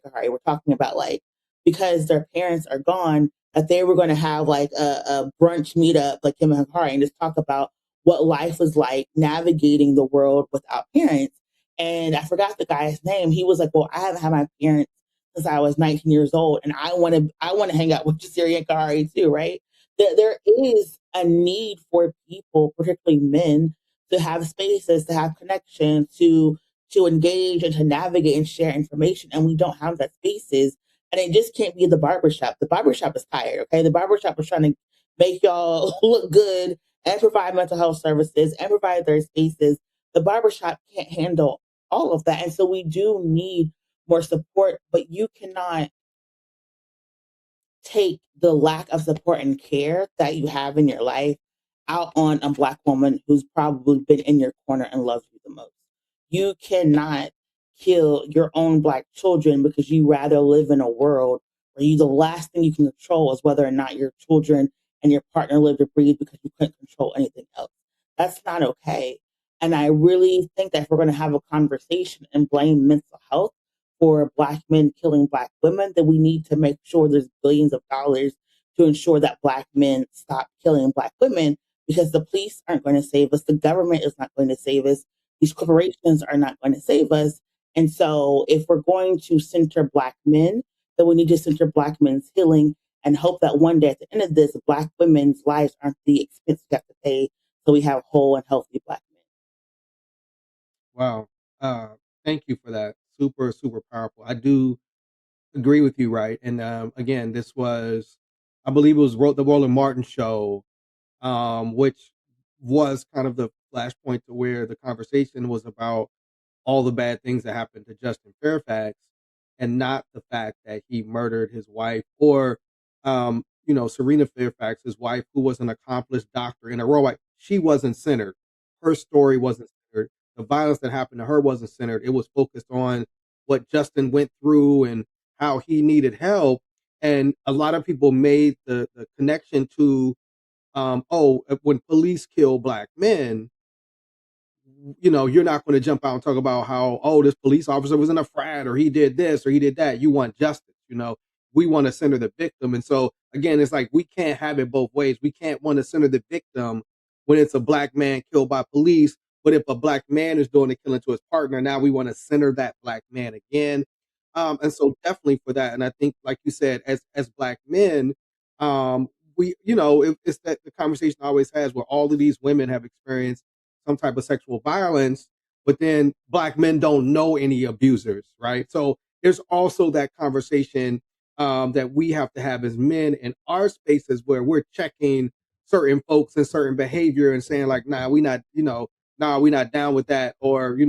Kahari were talking about like because their parents are gone, that they were going to have like a brunch meetup, like him and Kahari, and just talk about what life was like navigating the world without parents. And I forgot the guy's name. He was like, "Well, I haven't had my parents since I was 19 years old, and I want to hang out with Jasiri and Kahari too, right?" There is a need for people, particularly men, to have spaces, to have connection, to engage and to navigate and share information. And we don't have that spaces. And it just can't be the barbershop. The barbershop is tired, okay? The barbershop is trying to make y'all look good and provide mental health services and provide their spaces. The barbershop can't handle all of that. And so we do need more support, but you cannot take the lack of support and care that you have in your life out on a Black woman who's probably been in your corner and loves you the most. You cannot kill your own Black children because you rather live in a world where the last thing you can control is whether or not your children and your partner live or breathe because you couldn't control anything else. That's not okay. And I really think that if we're going to have a conversation and blame mental health for Black men killing Black women, then we need to make sure there's billions of dollars to ensure that Black men stop killing Black women, because the police aren't going to save us. The government is not going to save us. These corporations are not going to save us. And so if we're going to center Black men, then we need to center Black men's healing and hope that one day at the end of this, Black women's lives aren't the expense we have to pay so we have whole and healthy Black men. Wow. Thank you for that. Super, super powerful. I do agree with you, right? And again, this was, I believe it was the Roland Martin show, which was kind of the flashpoint to where the conversation was about all the bad things that happened to Justin Fairfax and not the fact that he murdered his wife or, Serena Fairfax, his wife, who was an accomplished doctor in a role. Like, she wasn't centered. Her story wasn't centered. The violence that happened to her wasn't centered. It was focused on what Justin went through and how he needed help. And a lot of people made the connection to, when police kill Black men, you're not going to jump out and talk about how, this police officer was in a frat or he did this or he did that. You want justice, we want to center the victim. And so again, it's like, we can't have it both ways. We can't want to center the victim when it's a Black man killed by police. But if a Black man is doing the killing to his partner, now we want to center that Black man again. And so definitely for that. And I think, like you said, as Black men, it's that the conversation always has where all of these women have experienced some type of sexual violence, but then Black men don't know any abusers, right? So there's also that conversation that we have to have as men in our spaces where we're checking certain folks and certain behavior and saying like, we're not down with that, or, in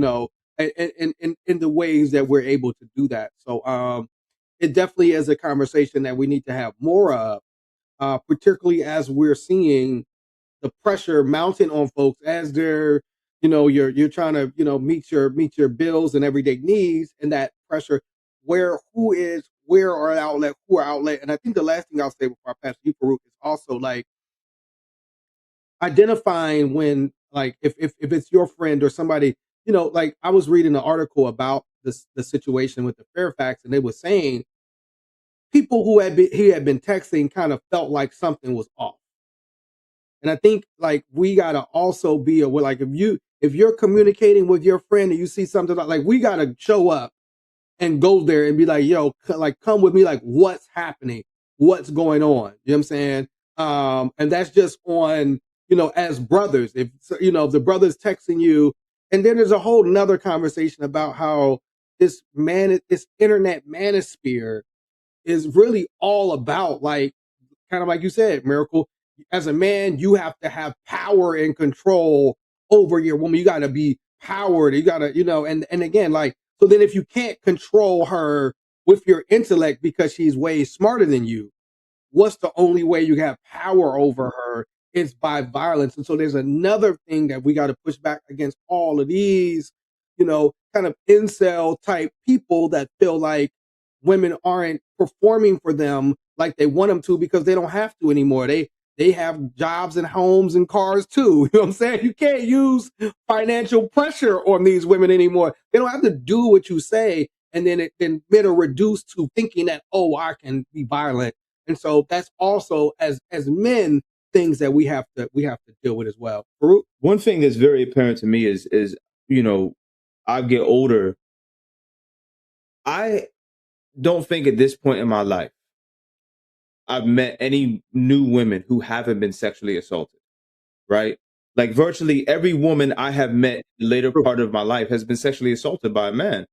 the ways that we're able to do that. So it definitely is a conversation that we need to have more of, particularly as we're seeing the pressure mounting on folks as they're, you're trying to, meet your bills and everyday needs, and that pressure who is where are outlet, who are outlet. And I think the last thing I'll say before I pass to you, Farouk, is also like identifying when, like, if it's your friend or somebody, like I was reading an article about the situation with the Fairfax, and they were saying people he had been texting kind of felt like something was off. And I think like we gotta also be aware, like if you're communicating with your friend and you see something like we gotta show up and go there and be like, yo, like come with me, like what's happening, what's going on. You know what I'm saying? And that's just on, as brothers. If if the brother's texting you, and then there's a whole another conversation about how this internet manosphere is really all about, like, kind of like you said, Miracle, as a man, you have to have power and control over your woman. You got to be powered. You got to, and again, like, so then if you can't control her with your intellect because she's way smarter than you, what's the only way you have power over her is by violence. And so there's another thing that we got to push back against all of these, kind of incel type people that feel like women aren't performing for them like they want them to because they don't have to anymore. They have jobs and homes and cars too. You know what I'm saying? You can't use financial pressure on these women anymore. They don't have to do what you say. And then men are reduced to thinking that, oh, I can be violent. And so that's also as men things that we have to deal with as well. Farouk? One thing that's very apparent to me is I get older. I don't think at this point in my life I've met any new women who haven't been sexually assaulted, right? Like virtually every woman I have met in the later part of my life has been sexually assaulted by a man.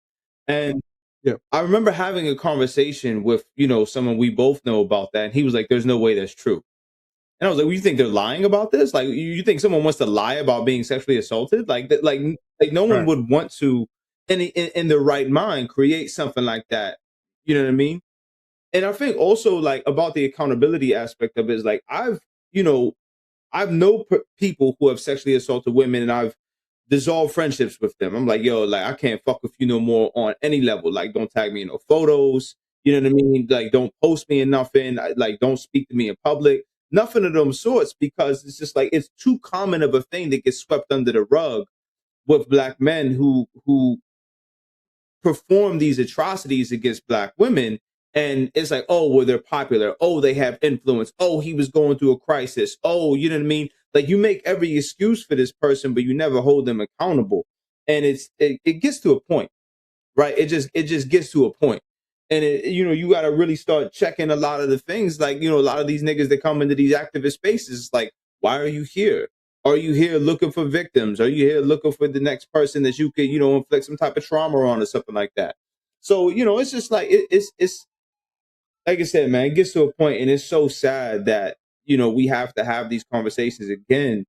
And yeah, I remember having a conversation with, someone we both know about that. And he was like, there's no way that's true. And I was like, well, you think they're lying about this? Like, you think someone wants to lie about being sexually assaulted? Like that, like no one would want to, in their right mind, create something like that. You know what I mean? And I think also like about the accountability aspect of it is like I've known people who have sexually assaulted women, and I've dissolved friendships with them. I'm like, yo, like I can't fuck with you no more on any level. Like, don't tag me in no photos. You know what I mean? Like, don't post me in nothing. Like, don't speak to me in public. Nothing of them sorts, because it's just like it's too common of a thing that gets swept under the rug with Black men who perform these atrocities against Black women. And it's like, oh, well, they're popular. Oh, they have influence. Oh, he was going through a crisis. Oh, you know what I mean? Like you make every excuse for this person, but you never hold them accountable. And it gets to a point, right? It just gets to a point. And you got to really start checking a lot of the things. Like, a lot of these niggas that come into these activist spaces, it's like, why are you here? Are you here looking for victims? Are you here looking for the next person that you could, inflict some type of trauma on or something like that? So, it's just like, it's like I said, man, it gets to a point, and it's so sad that, we have to have these conversations again.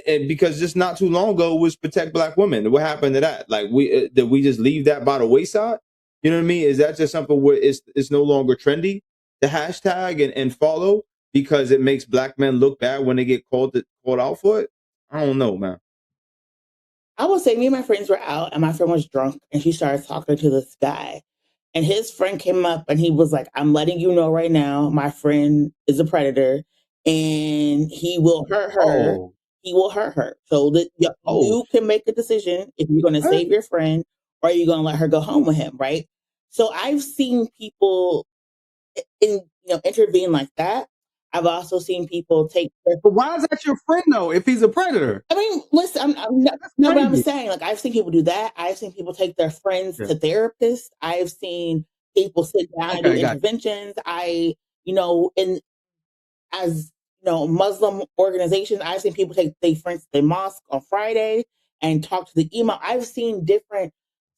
And because just not too long ago was protect Black women. What happened to that? Like did we just leave that by the wayside? You know what I mean? Is that just something where it's no longer trendy to hashtag and follow because it makes Black men look bad when they get called out for it? I don't know, man. I will say me and my friends were out and my friend was drunk and she started talking to this guy. And his friend came up and he was like, I'm letting you know right now, my friend is a predator and he will hurt her. Oh. He will hurt her. So that you can make a decision if you're going to save your friend or you're going to let her go home with him, right? So I've seen people intervene like that. I've also seen people take. But why is that your friend though? If he's a predator, I mean, listen. But I'm saying, like, I've seen people do that. I've seen people take their friends to therapists. I've seen people sit down and do interventions. As Muslim organizations, I've seen people take their friends to the mosque on Friday and talk to the imam. I've seen different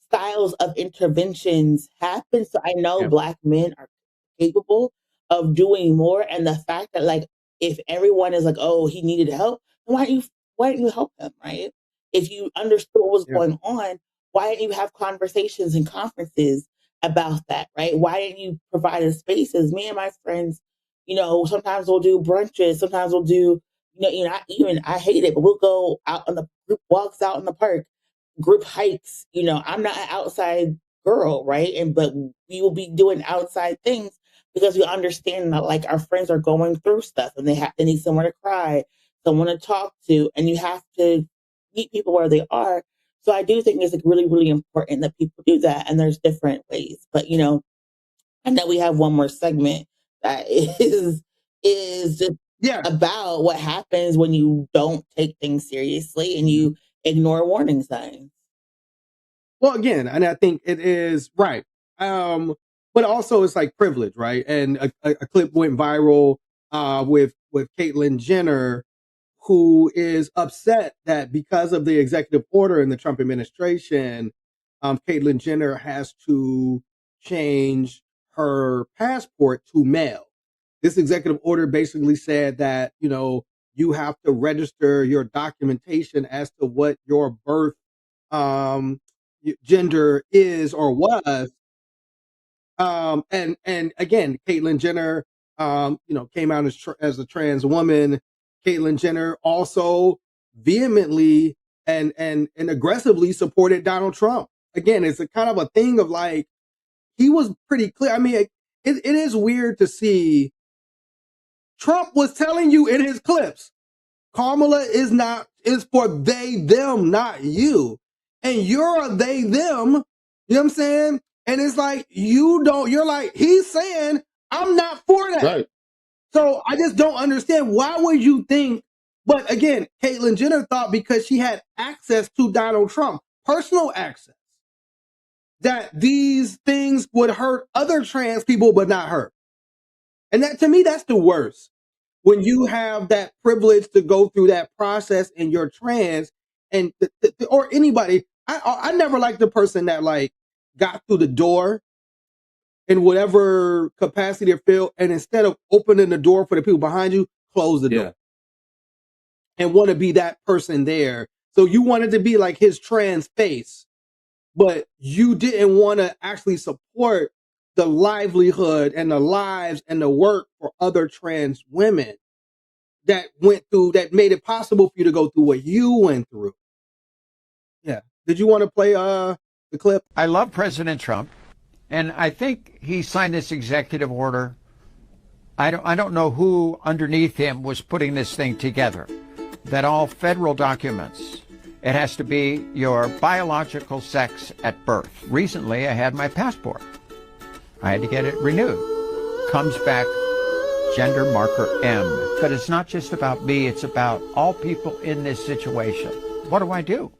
styles of interventions happen. So I know Black men are capable of doing more. And the fact that, like, if everyone is like, oh, he needed help, then why didn't you help him, right? If you understood what was going on, why didn't you have conversations and conferences about that, right? Why didn't you provide spaces? Me and my friends, sometimes we'll do brunches, sometimes we'll do, I hate it, but we'll go out on the group walks out in the park, group hikes. I'm not an outside girl, right? But we will be doing outside things because we understand that like our friends are going through stuff and they need somewhere to cry, someone to talk to, and you have to meet people where they are. So I do think it's like really, really important that people do that, and there's different ways. But I know we have one more segment that is just about what happens when you don't take things seriously and you ignore warning signs. Well, again, and I think it is right. But also it's like privilege, right? And a clip went viral with Caitlyn Jenner, who is upset that because of the executive order in the Trump administration, Caitlyn Jenner has to change her passport to mail. This executive order basically said that, you have to register your documentation as to what your birth gender is or was. And again, Caitlyn Jenner, came out as a trans woman. Caitlyn Jenner also vehemently and aggressively supported Donald Trump. Again, it's a kind of a thing of like, he was pretty clear. I mean, it is weird to see Trump was telling you in his clips, Kamala is for they, them, not you. And you're a they, them. You know what I'm saying? And it's like, you're like, he's saying, I'm not for that. Right. So I just don't understand. Why would you think? But again, Caitlyn Jenner thought because she had access to Donald Trump, personal access, that these things would hurt other trans people, but not her. And that, to me, that's the worst. When you have that privilege to go through that process and you're trans, and or anybody, I never liked the person that like got through the door in whatever capacity or field, and instead of opening the door for the people behind you, close the door and want to be that person there. So you wanted to be like his trans face, but you didn't want to actually support the livelihood and the lives and the work for other trans women that made it possible for you to go through what you went through. Yeah. Did you want to play the clip? I love President Trump, and I think he signed this executive order. I don't know who underneath him was putting this thing together, that all federal documents, it has to be your biological sex at birth. Recently, I had my passport. I had to get it renewed. Comes back gender marker M. But it's not just about me, it's about all people in this situation. What do I do?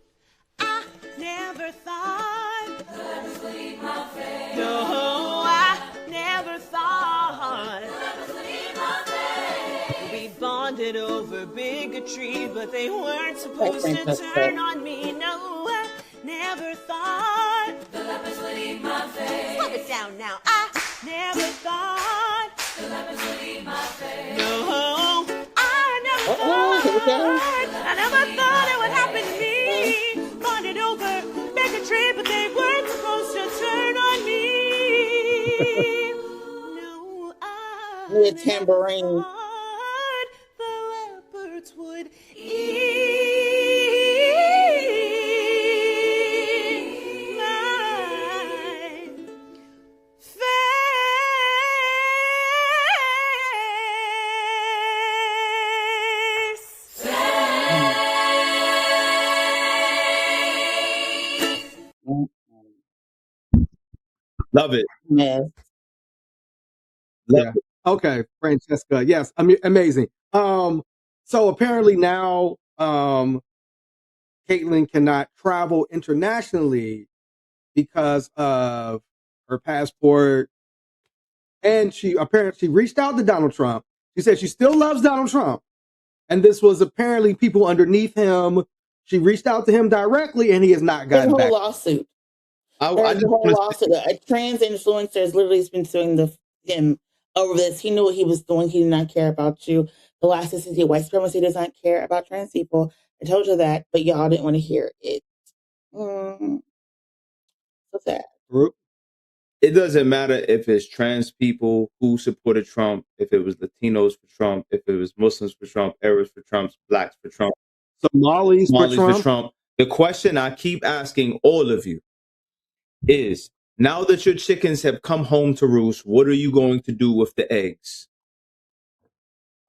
I never thought that was leave my face. No, I never thought that was leave my face. We bonded over bigotry, but they weren't supposed to turn on me. No, I never thought the lepers would eat my face. Slow it down now. I never thought the lepers would eat my face. No, I never thought. I never thought it would happen to me. Bonded over bigotry, but they weren't supposed to turn on me. No, I With tambourine. thought the leopards would eat my Love it. Yes. Yeah. Okay, Francesca. Yes, I mean, amazing. So apparently now, Caitlyn cannot travel internationally because of her passport, and she apparently reached out to Donald Trump. She said she still loves Donald Trump, and this was apparently people underneath him. She reached out to him directly, and he has not There's a gotten whole back. lawsuit. I There's just a whole want to lawsuit. A trans influencer has literally been suing him over this. He knew what he was doing. He did not care about you. The last instance, white supremacy does not care about trans people. I told you that, but y'all didn't want to hear it. So sad. It doesn't matter if it's trans people who supported Trump, if it was Latinos for Trump, if it was Muslims for Trump, Arabs for Trump, Blacks for Trump, Somalis Somalis for Trump. The question I keep asking all of you is, Now that your chickens have come home to roost, what are you going to do with the eggs?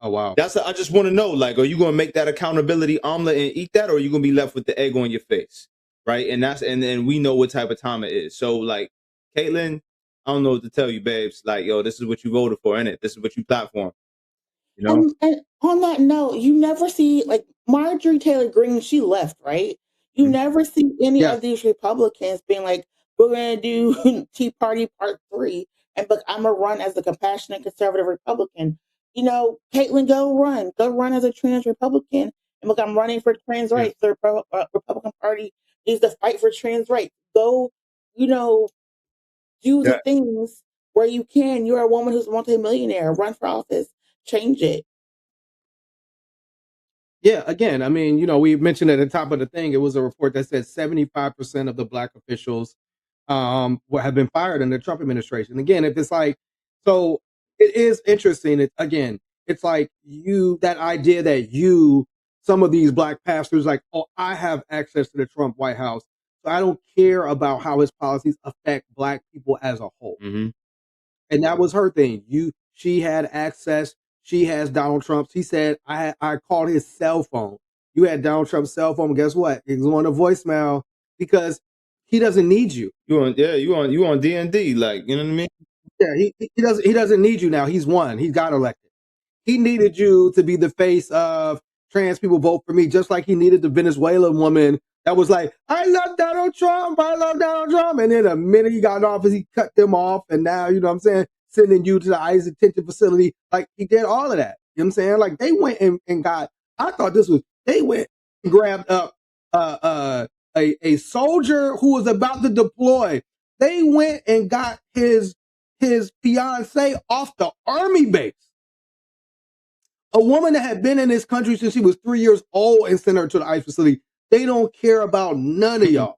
Oh wow. I just want to know, like, are you going to make that accountability omelet and eat that, or are you going to be left with the egg on your face, right? And then we know what type of time it is. So, like, Caitlin, I don't know what to tell you, babes. Like, yo, this is what you voted for, innit? This is what you platform. You know? And on that note, you never see, like, Marjorie Taylor Greene, she left, right? You never see any Yes. of these Republicans being like, we're going to do Tea Party Part 3, and but I'm going to run as a compassionate conservative Republican. You know, Caitlin, go run as a trans Republican. And look, I'm running for trans rights. The Republican Party is the fight for trans rights. Go, you know, do the things where you can. You're a woman who's a multimillionaire. Run for office. Change it. Yeah, again, I mean, you know, we mentioned at the top of the thing, it was a report that said 75% of the black officials have been fired in the Trump administration. Again, if it's like, so it is interesting. Again, it's like that idea that some of these black pastors, like, oh, I have access to the Trump White House, so I don't care about how his policies affect black people as a whole. Mm-hmm. And that was her thing. She had access. She has Donald Trump's. He said, I called his cell phone. You had Donald Trump's cell phone. Guess what? It was on a voicemail because he doesn't need you. You on D&D, like, you know what I mean? Yeah, he doesn't need you now. He's won. He got elected. He needed you to be the face of trans people vote for me, just like he needed the Venezuelan woman that was like, I love Donald Trump. And then the minute he got in office, he cut them off. And now, you know what I'm saying, sending you to the ICE detention facility. Like, he did all of that. You know what I'm saying? Like, they went and got, I thought they went and grabbed up a soldier who was about to deploy. They went and got his fiance off the army base. A woman that had been in this country since she was 3 years old and sent her to the ICE facility. They don't care about none of y'all.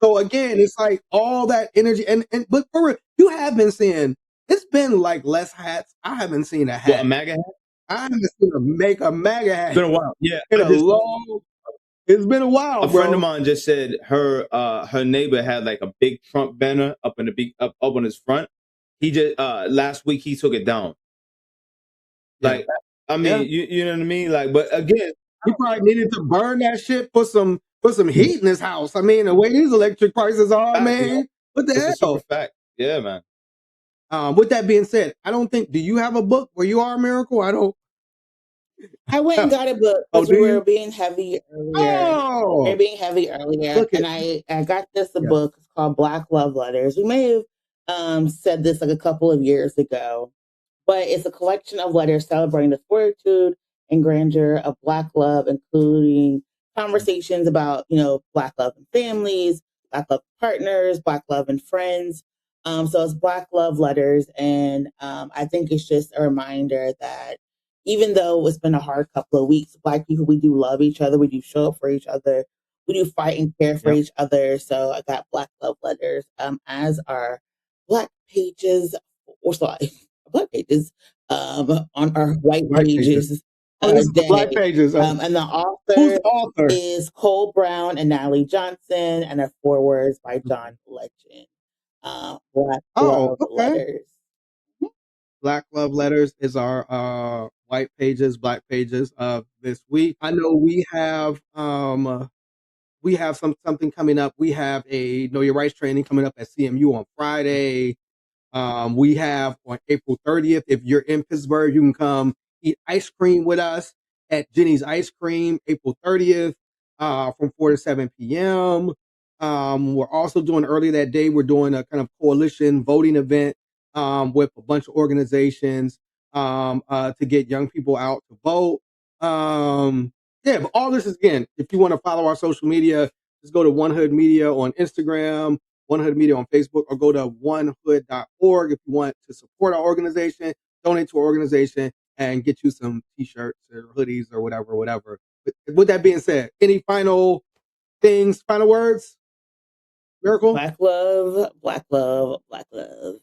So again, it's like all that energy but for real, you have been seeing, it's been like less hats. I haven't seen a hat. What, a MAGA hat? I haven't seen a MAGA hat. It's been a while. Yeah. It's been a while. A friend of mine just said her neighbor had like a big Trump banner up on his front. He just last week he took it down. Like, I mean, you know what I mean? Like, but again, he probably needed to burn that shit for some heat in his house. I mean, the way these electric prices are, man. What the hell? A super fact. Yeah, man. With that being said, I don't think, do you have a book where you are, Miracle? I went and got a book because we were being heavy earlier. We were being heavy earlier. And I got this book. It's called Black Love Letters. We may have said this like a couple of years ago, but it's a collection of letters celebrating the fortitude and grandeur of Black love, including conversations about, you know, Black love and families, Black love partners, Black love and friends. So it's Black Love Letters. And I think it's just a reminder that even though it's been a hard couple of weeks, Black people, we do love each other. We do show up for each other. We do fight and care for each other. So I got Black Love Letters as our Black pages, Black pages on our white pages. Black pages. And the author is Cole Brown and Natalie Johnson, and a forewords by John Legend. Black Love Letters. Black Love Letters is our white pages, black pages of this week. I know we have something coming up. We have a Know Your Rights training coming up at CMU on Friday. We have on April 30th, if you're in Pittsburgh, you can come eat ice cream with us at Jenny's Ice Cream, April 30th, from 4 to 7 p.m. We're also doing earlier that day, we're doing a kind of coalition voting event with a bunch of organizations to get young people out to vote. But all this is, again, if you want to follow our social media, just go to One Hood Media on Instagram, One Hood Media on Facebook, or go to onehood.org if you want to support our organization, donate to our organization, and get you some t-shirts or hoodies or whatever. But with that being said, any final things, final words? Miracle? Black love, black love, black love.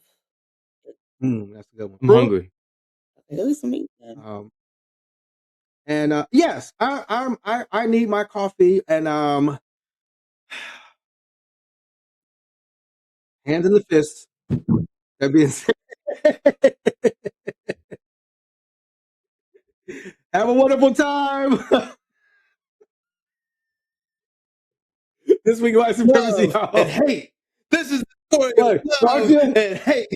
That's a good one. I'm hungry. And yes, I need my coffee, and Hands in the fists. That being said, have a wonderful time. This week, white supremacy, Love and hate. This is the story of love and hate.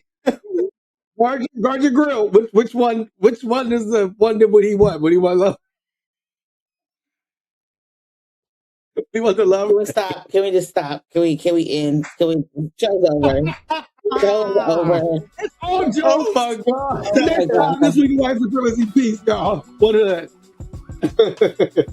Guard your grill. Which one is the one that would he want? Would he want love? We want the love. Can we stop? Can we just stop? Can we end? Can we? Show's over. Show's over. It's all jokes. Oh my God. Oh my Next time, God. this week, white supremacy. Peace, y'all. What is that?